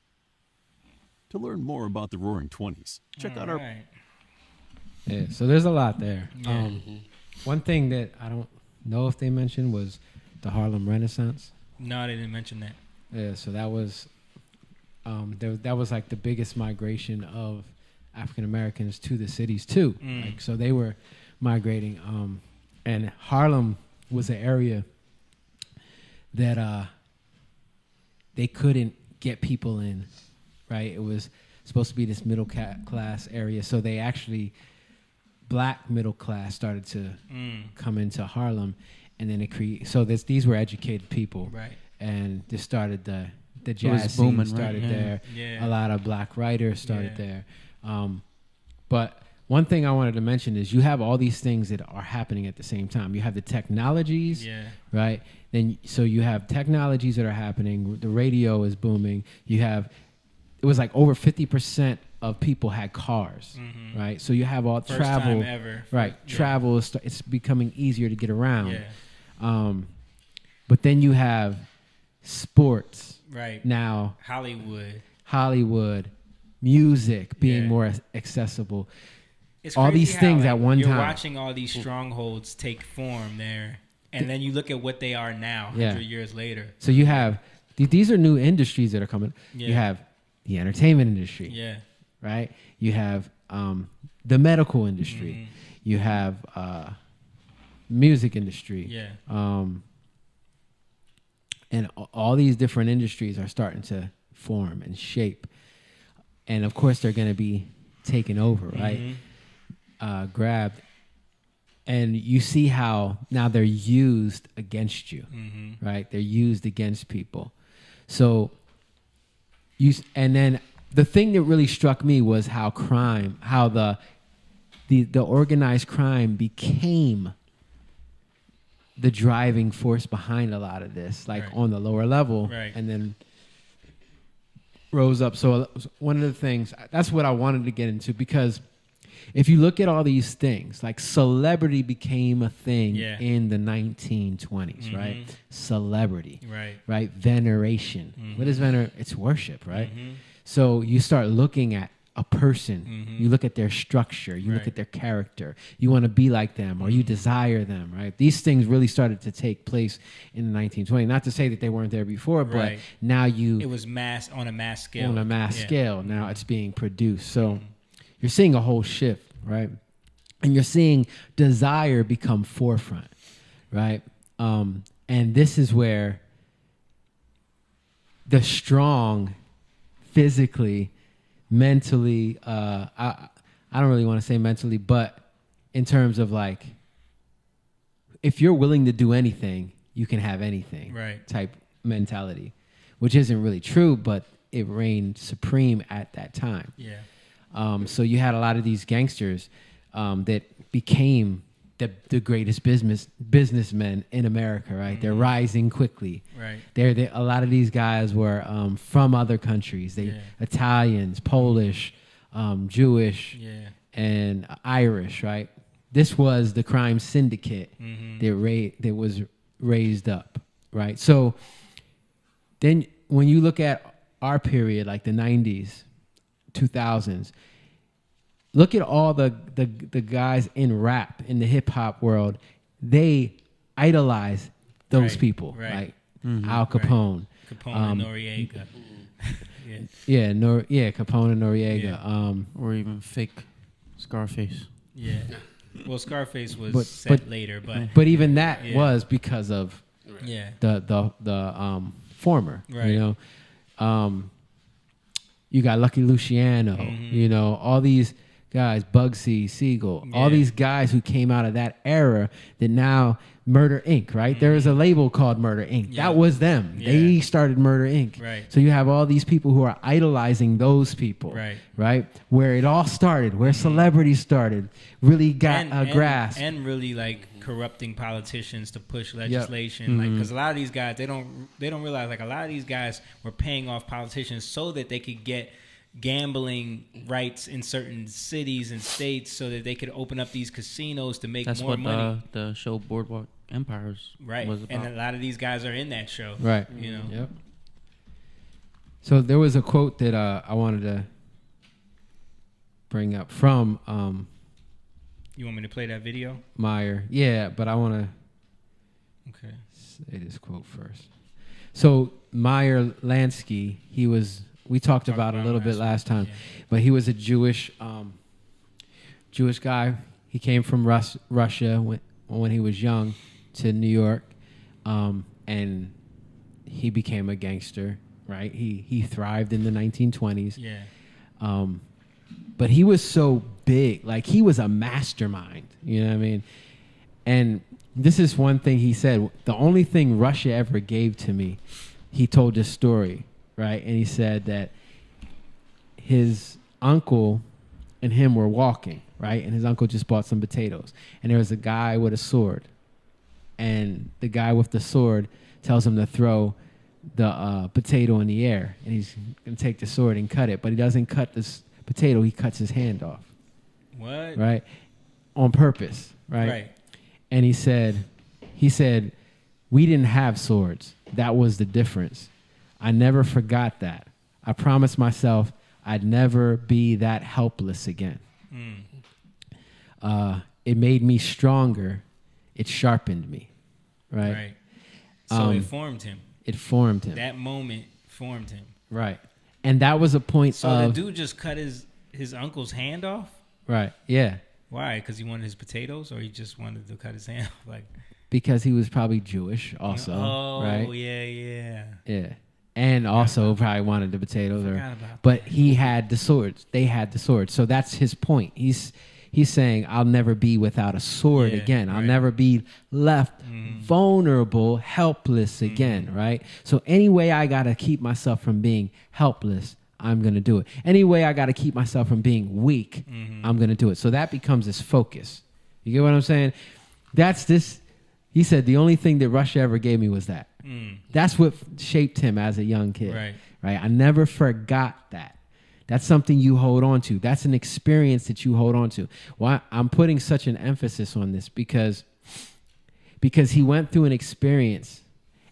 To learn more about the Roaring '20s, check out our... Yeah, so there's a lot there. Yeah. One thing that I don't know if they mentioned was the Harlem Renaissance. No, they didn't mention that. Yeah, so that was that was like the biggest migration of African Americans to the cities too. Like, so they were migrating, and Harlem was an area that they couldn't get people in, right? It was supposed to be this middle class area, so they actually, black middle class started to come into Harlem, and then these were educated people, right? And this started the jazz scene booming, started right? there. Yeah. A lot of black writers started there. But one thing I wanted to mention is you have all these things that are happening at the same time. You have the technologies, right? Then so you have technologies that are happening. The radio is booming. It was like over 50% of people had cars, right? So you have all First travel, time ever. right? Yeah. Travel it's becoming easier to get around. But then you have sports, right? Now Hollywood, music being more accessible. It's all crazy these how, things like, at one you're time. watching all these strongholds take form there, and then you look at what they are now, 100 years later. So you have these are new industries that are coming. You have the entertainment industry, right? You have the medical industry. You have music industry, and all these different industries are starting to form and shape. And of course, they're going to be taken over, right? Grabbed. And you see how now they're used against you, right? They're used against people. So and then the thing that really struck me was how the organized crime became the driving force behind a lot of this, like on the lower level, and then rose up. So one of the things, that's what I wanted to get into, because if you look at all these things, like celebrity became a thing in the 1920s, right? Celebrity, right? Veneration. What is veneration? It's worship, right? So you start looking at a person, you look at their structure, you look at their character, you want to be like them, or you desire them, right? These things really started to take place in the 1920s. Not to say that they weren't there before, but now it was on a mass scale. On a mass scale, now it's being produced. So you're seeing a whole shift, right? And you're seeing desire become forefront, right? And this is where the strong, physically, mentally, I don't really want to say mentally, but in terms of like, if you're willing to do anything, you can have anything, type mentality, which isn't really true, but it reigned supreme at that time. So you had a lot of these gangsters that became the greatest businessmen in America, right? They're rising quickly. A lot of these guys were from other countries. Italians, Polish, Jewish, and Irish, right? This was the crime syndicate that was raised up, right? So then when you look at our period, like the 90s, 2000s, look at all the guys in rap, in the hip hop world. They idolize those people, like Al Capone, Capone and Noriega. Capone and Noriega, or even fake Scarface. Well, Scarface was set later, but even that was because of the former, you know. You got Lucky Luciano, you know, all these guys, Bugsy Siegel, all these guys who came out of that era that now Murder Inc., right? There is a label called Murder Inc. That was them. They started Murder Inc. So you have all these people who are idolizing those people, right? Where it all started, where celebrities started, really got a grasp. And really like corrupting politicians to push legislation. Like, because a lot of these guys, they don't realize, like, a lot of these guys were paying off politicians so that they could get gambling rights in certain cities and states so that they could open up these casinos to make more money. The show Boardwalk Empires was about. And a lot of these guys are in that show. Right. You know. Yep. So there was a quote that I wanted to bring up from You want me to play that video? Meyer. Yeah, but I want to Okay. say this quote first. So Meyer Lansky, we talked about a little bit last time, but he was a Jewish guy. He came from Russia when he was young to New York, and he became a gangster. Right? He thrived in the 1920s. Yeah. But he was so big, like he was a mastermind. You know what I mean? And this is one thing he said. The only thing Russia ever gave to me, he told this story, right? And he said that his uncle and him were walking, right? And his uncle just bought some potatoes. And there was a guy with a sword. And the guy with the sword tells him to throw the potato in the air. And he's going to take the sword and cut it. But he doesn't cut this potato. He cuts his hand off. What? Right? On purpose, right? Right. And he said, we didn't have swords. That was the difference. I never forgot that. I promised myself I'd never be that helpless again. It made me stronger. It sharpened me. Right? Right. So it formed him. It formed him. That moment formed him. Right. And that was a point So of... the dude just cut his uncle's hand off? Right. Yeah. Why? Because he wanted his potatoes, or he just wanted to cut his hand off? Like, because he was probably Jewish also. Oh, right? yeah. Yeah. And also probably wanted the potatoes. Forgot about But he had the swords. They had the swords. So that's his point. He's saying, I'll never be without a sword again. I'll never be left vulnerable, helpless again, right? So any way I got to keep myself from being helpless, I'm going to do it. Any way I got to keep myself from being weak, I'm going to do it. So that becomes his focus. You get what I'm saying? That's this. He said, the only thing that Russia ever gave me was that. That's what shaped him as a young kid. Right? I never forgot that. That's something you hold on to. That's an experience that you hold on to. Why I'm putting such an emphasis on this because he went through an experience.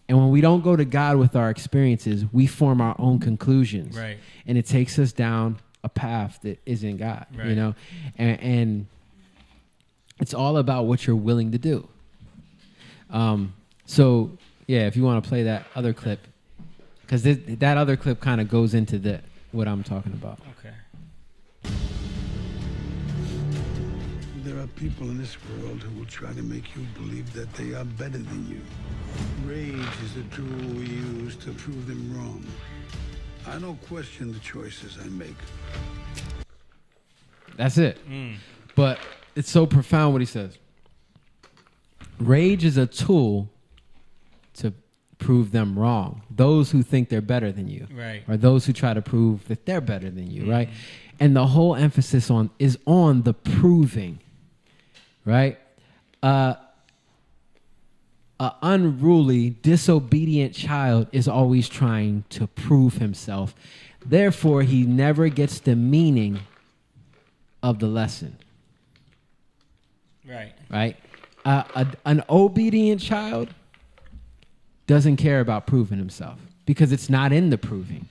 And when we don't go to God with our experiences, we form our own conclusions. Right. And it takes us down a path that isn't God, you know? And it's all about what you're willing to do. So, yeah, if you want to play that other clip, because that other clip kind of goes into what I'm talking about. Okay. There are people in this world who will try to make you believe that they are better than you. Rage is a tool we use to prove them wrong. I don't question the choices I make. That's it. But it's so profound what he says. Rage is a tool to prove them wrong. Those who think they're better than you. Right. Or those who try to prove that they're better than you, right? And the whole emphasis is on the proving, right? An unruly, disobedient child is always trying to prove himself. Therefore, he never gets the meaning of the lesson. Right. Right? An obedient child doesn't care about proving himself because it's not in the proving.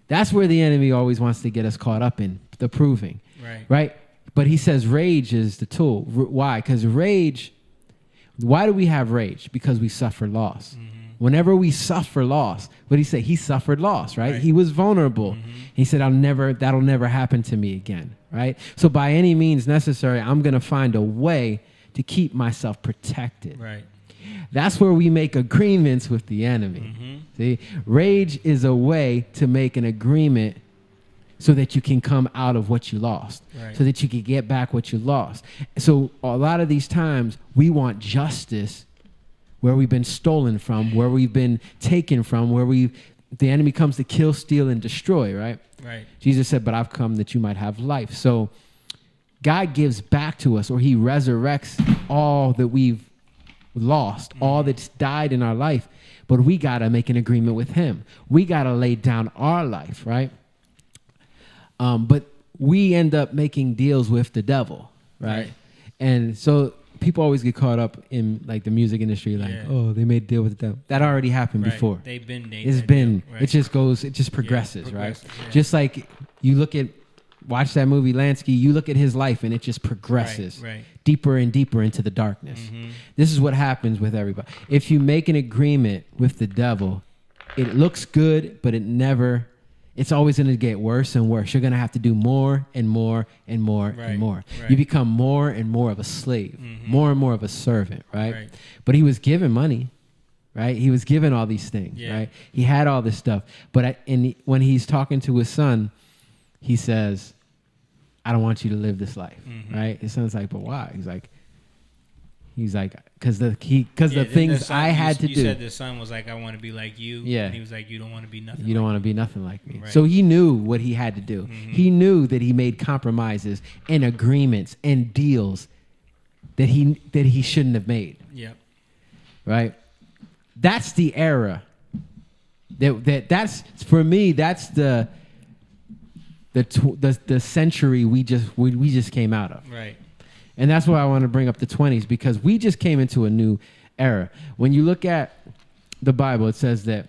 That's where the enemy always wants to get us caught up in, the proving. Right? But he says rage is the tool. Why? Because why do we have rage? Because we suffer loss. Whenever we suffer loss, what did he say? He suffered loss, right? He was vulnerable. He said, that'll never happen to me again, right? So by any means necessary, I'm going to find a way to keep myself protected. Right. That's where we make agreements with the enemy. See, rage is a way to make an agreement so that you can come out of what you lost, so that you can get back what you lost. So a lot of these times we want justice where we've been stolen from, where we've been taken from, the enemy comes to kill, steal, and destroy, right? Right. Jesus said, but I've come that you might have life. So God gives back to us, or he resurrects all that we've lost, all that's died in our life. But we got to make an agreement with him. We got to lay down our life, right? But we end up making deals with the devil, right? And so people always get caught up in like the music industry, like, oh, they made a deal with the devil. That already happened before. They've been. It just goes. It just progresses, right? Yeah. Just like you watch that movie Lansky. You look at his life, and it just progresses deeper and deeper into the darkness. Mm-hmm. This is what happens with everybody. If you make an agreement with the devil, it looks good, but it's always going to get worse and worse. You're going to have to do more and more and more and more. Right. You become more and more of a slave, more and more of a servant, right? But he was given money, right? He was given all these things, right? He had all this stuff. But when he's talking to his son, he says, I don't want you to live this life, right? His son's like, but why? He's like, because the things I had to do. You said the son was like, I want to be like you. Yeah. And he was like, you don't want to be nothing. You don't want to be nothing like me. Right. So he knew what he had to do. He knew that he made compromises and agreements and deals that he shouldn't have made. Yep. Right. That's the era. That's for me. That's the century we just came out of. Right. And that's why I want to bring up the 20s, because we just came into a new era. When you look at the Bible, it says that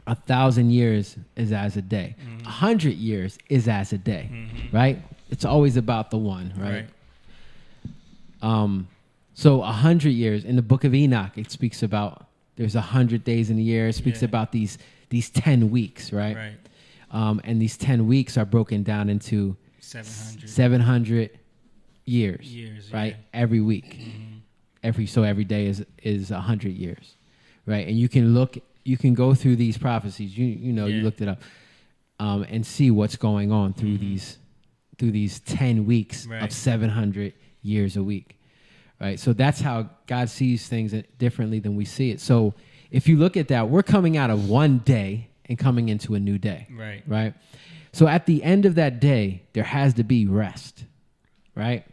1,000 years is as a day. 100 years is as a day, right? It's always about the one, right? So 100 years, in the book of Enoch, it speaks about there's 100 days in a year. It speaks about these 10 weeks, right? And these 10 weeks are broken down into 700 years, right? Every week, every day is 100 years, right? And you can go through these prophecies. You looked it up, and see what's going on through these 10 weeks of 700 years a week, right? So that's how God sees things differently than we see it. So if you look at that, we're coming out of one day and coming into a new day, right? So at the end of that day, there has to be rest, right?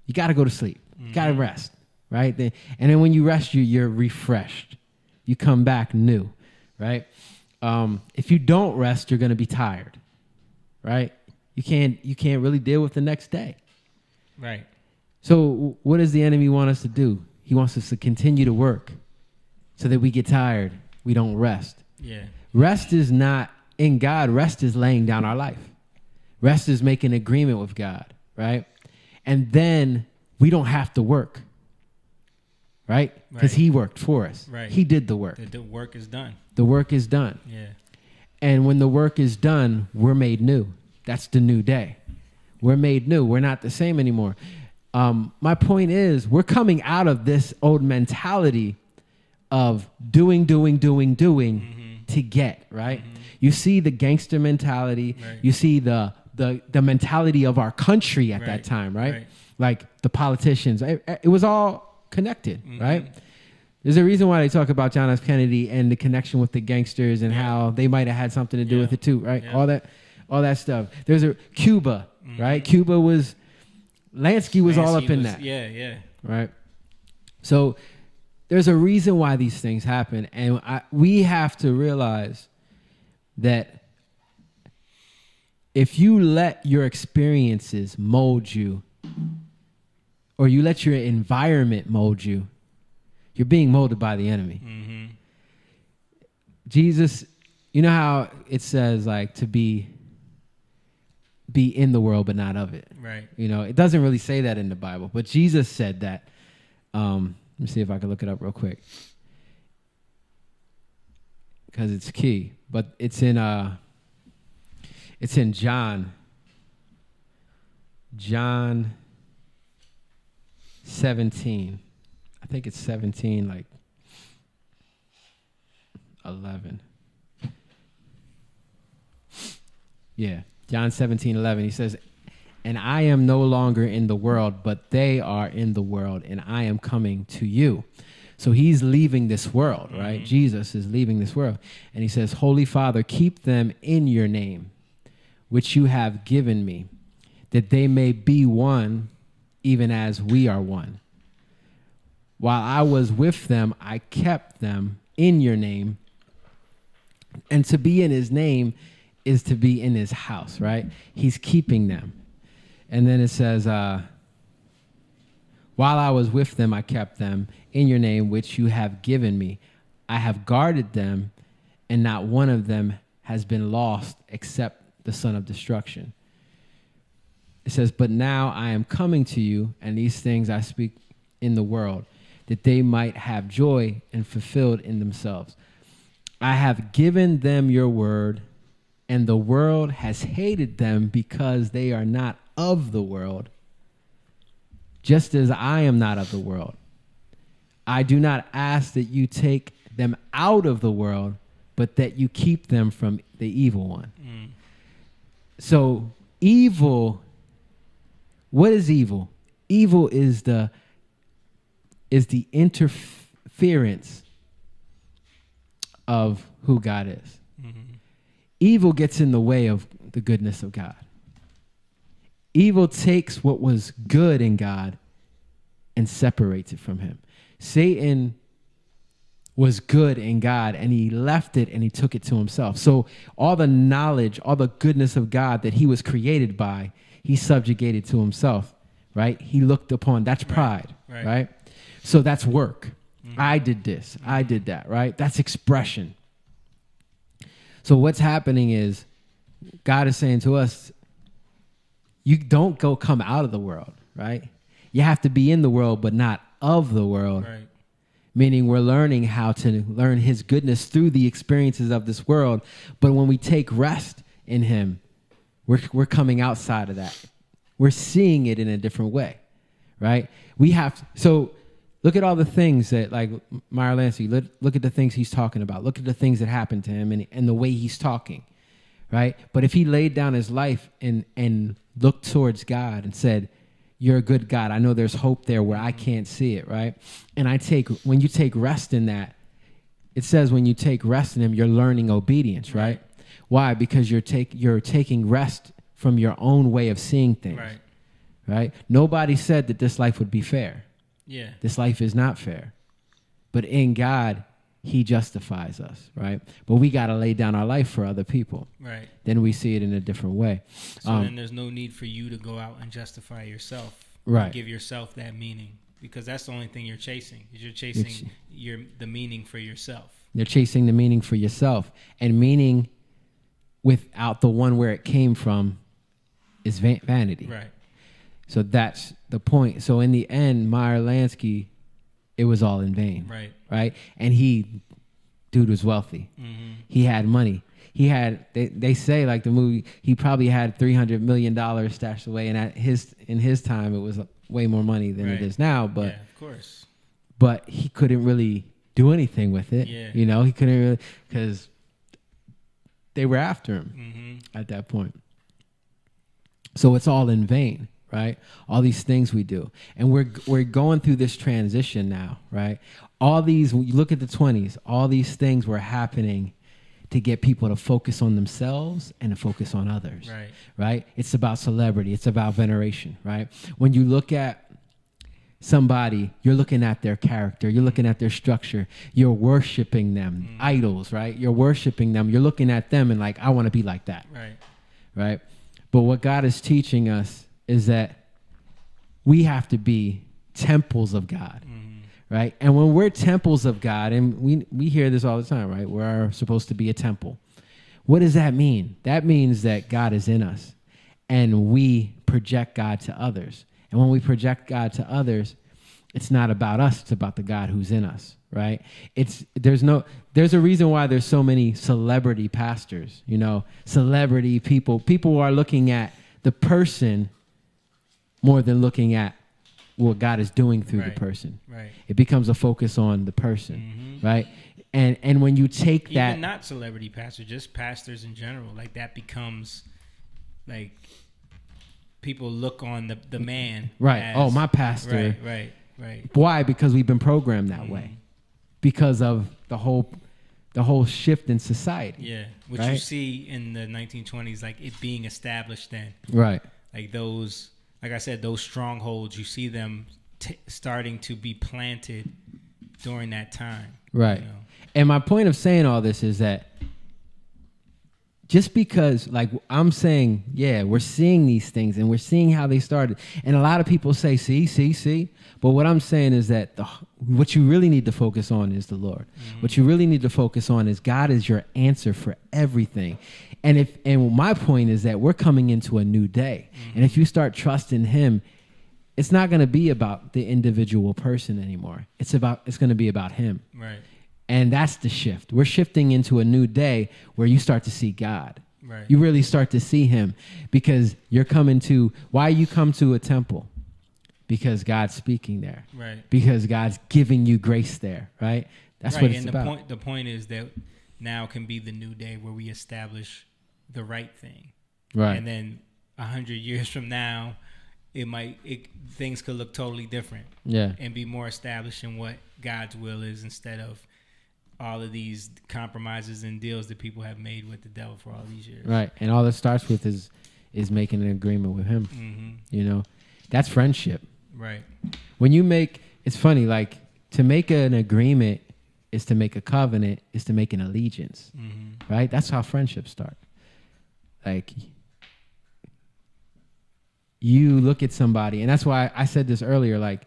You got to go to sleep. You got to rest, right? And then when you rest, you're refreshed. You come back new, right? If you don't rest, you're going to be tired, right? You can't really deal with the next day. Right. So what does the enemy want us to do? He wants us to continue to work so that we get tired. We don't rest. Yeah. Rest is not in God. Rest is laying down our life. Rest is making an agreement with God, right? And then we don't have to work, right? Because he worked for us. Right. He did the work. The work is done. The work is done. Yeah. And when the work is done, we're made new. That's the new day. We're made new. We're not the same anymore. My point is, we're coming out of this old mentality of doing to get, right? You see the gangster mentality. Right. You see the mentality of our country at that time, right? Like the politicians. It was all connected, right? There's a reason why they talk about John F. Kennedy and the connection with the gangsters and how they might have had something to do with it too, right? Yeah. All that stuff. There's Cuba, right? Cuba was, Lansky was all up in that. Yeah. Right? So there's a reason why these things happen. And we have to realize that if you let your experiences mold you, or you let your environment mold you, you're being molded by the enemy. Jesus, you know how it says like to be in the world but not of it. Right. You know, it doesn't really say that in the Bible, but Jesus said that. Let me see if I can look it up real quick, because it's key. But it's in John 17. I think it's 17, like 11. Yeah, John 17:11. He says, "And I am no longer in the world, but they are in the world, and I am coming to you." So he's leaving this world, right? Jesus is leaving this world. And he says, "Holy Father, keep them in your name, which you have given me, that they may be one, even as we are one. While I was with them, I kept them in your name." And to be in his name is to be in his house, right? He's keeping them. And then it says, while I was with them, I kept them in your name, which you have given me. I have guarded them, and not one of them has been lost except the son of destruction. It says, but now I am coming to you, and these things I speak in the world, that they might have joy and fulfilled in themselves. I have given them your word, and the world has hated them because they are not of the world, just as I am not of the world. I do not ask that you take them out of the world, but that you keep them from the evil one. So evil, what is evil? Evil is the interference of who God is. Evil gets in the way of the goodness of God. Evil takes what was good in God and separates it from him. Satan was good in God, and he left it and he took it to himself. So all the knowledge, all the goodness of God that he was created by, he subjugated to himself, right? He looked upon, that's pride, right? So that's work. I did this, I did that, right? That's expression. So what's happening is God is saying to us, you don't come out of the world, right? You have to be in the world, but not of the world. Right. Meaning we're learning how to learn his goodness through the experiences of this world. But when we take rest in him, we're coming outside of that. We're seeing it in a different way, right? So look at all the things that, like Meyer Lansky, look at the things he's talking about. Look at the things that happened to him and the way he's talking, right? But if he laid down his life and looked towards God and said, you're a good God. I know there's hope there where I can't see it, right? And when you take rest in that, it says when you take rest in him, you're learning obedience, right? Why? Because you're taking rest from your own way of seeing things, right? Nobody said that this life would be fair. Yeah. This life is not fair. But in God, he justifies us, right? But we got to lay down our life for other people. Right. Then we see it in a different way. So then there's no need for you to go out and justify yourself. Right. Give yourself that meaning, because that's the only thing you're chasing. You're chasing the meaning for yourself. You're chasing the meaning for yourself. And meaning without the one where it came from is vanity. Right. So that's the point. So in the end, Meyer Lansky, it was all in vain. Right. Right. And dude was wealthy. Mm-hmm. He had money. He had, they say, like the movie, he probably had $300 million stashed away. And in his time, it was way more money than it is now. But yeah, of course. But he couldn't really do anything with it. Yeah. You know, he couldn't really, because they were after him at that point. So it's all in vain. Right? All these things we do. And we're going through this transition now, right? All these, when you look at the 20s, all these things were happening to get people to focus on themselves and to focus on others. Right? It's about celebrity. It's about veneration, right? When you look at somebody, you're looking at their character. You're looking at their structure. You're worshiping them. Idols, right? You're worshiping them. You're looking at them and like, I want to be like that. Right? But what God is teaching us is that we have to be temples of God, right? And when we're temples of God, and we hear this all the time, right? We're supposed to be a temple. What does that mean? That means that God is in us, and we project God to others. And when we project God to others, it's not about us, it's about the God who's in us, right? There's a reason why there's so many celebrity pastors, celebrity people. People are looking at the person more than looking at what God is doing through the person. Right. It becomes a focus on the person, right? And when you take even that... not celebrity pastors, just pastors in general, like that becomes, like, people look on the man. Right. As, my pastor. Right. Why? Because we've been programmed that way. Because of the whole shift in society. Yeah. Which you see in the 1920s, like it being established then. Right. Like those... Like I said, those strongholds, you see them starting to be planted during that time. Right. And my point of saying all this is that just because, like I'm saying, yeah, we're seeing these things and we're seeing how they started. And a lot of people say, see. But what I'm saying is that what you really need to focus on is the Lord. What you really need to focus on is God is your answer for everything. And my point is that we're coming into a new day. And if you start trusting him, it's not going to be about the individual person anymore. It's going to be about him. Right. And that's the shift. We're shifting into a new day where you start to see God. Right. You really start to see him because you're coming to, why you come to a temple? Because God's speaking there. Right. Because God's giving you grace there, right? That's what it's about. And the point is that now can be the new day where we establish the right thing. Right. And then 100 years from now, things could look totally different. Yeah. And be more established in what God's will is instead of all of these compromises and deals that people have made with the devil for all these years. Right. And all it starts with is making an agreement with him. Mm-hmm. You know, that's friendship. Right. When you it's funny, like to make an agreement is to make a covenant, is to make an allegiance. Mm-hmm. Right? That's how friendships start. Like you look at somebody, and that's why I said this earlier, like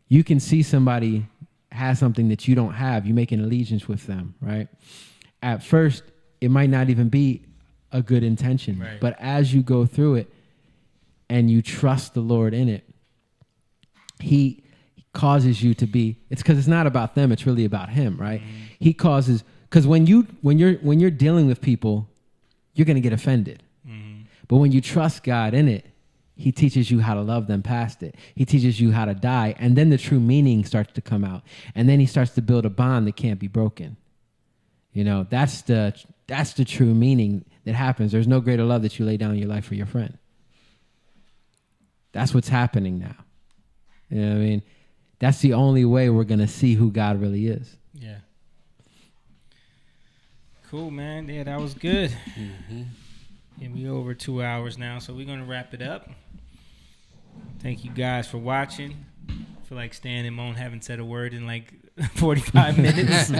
you can see somebody has something that you don't have. You make an allegiance with them, right? At first, it might not even be a good intention. Right. But as you go through it and you trust the Lord in it, he causes you to be, it's because it's not about them, it's really about him, right? Mm-hmm. He causes, because when you're dealing with people, you're going to get offended. Mm-hmm. But when you trust God in it, he teaches you how to love them past it. He teaches you how to die. And then the true meaning starts to come out. And then he starts to build a bond that can't be broken. You know, that's the true meaning that happens. There's no greater love that you lay down your life for your friend. That's what's happening now. You know what I mean? That's the only way we're going to see who God really is. Yeah. Cool, man. Yeah, that was good. Mm-hmm. And we over 2 hours now, so we're going to wrap it up. Thank you guys for watching. I feel like Stan and Moan haven't said a word in like 45 minutes.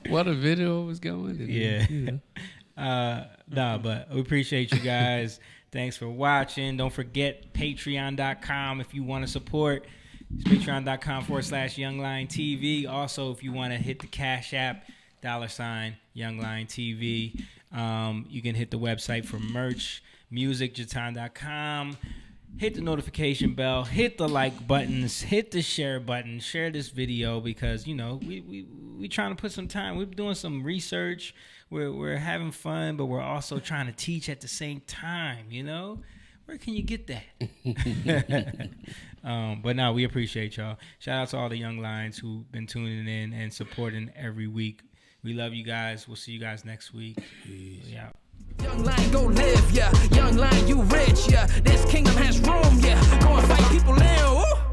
What a video was going. Yeah. But we appreciate you guys. Thanks for watching. Don't forget patreon.com if you want to support. It's patreon.com/youngliontv. Also, if you want to hit the Cash App, $youngliontv. You can hit the website for merch, musicjatan.com. Hit the notification bell, hit the like buttons, hit the share button, share this video because, you know, we trying to put some time. We're doing some research. We're having fun, but we're also trying to teach at the same time, you know? Where can you get that? But no, we appreciate y'all. Shout out to all the Young Lions who've been tuning in and supporting every week. We love you guys. We'll see you guys next week. Yeah. Young Lion, go live, yeah. Young Lion, you rich, yeah. This kingdom has room, yeah. Go and fight people in, ooh.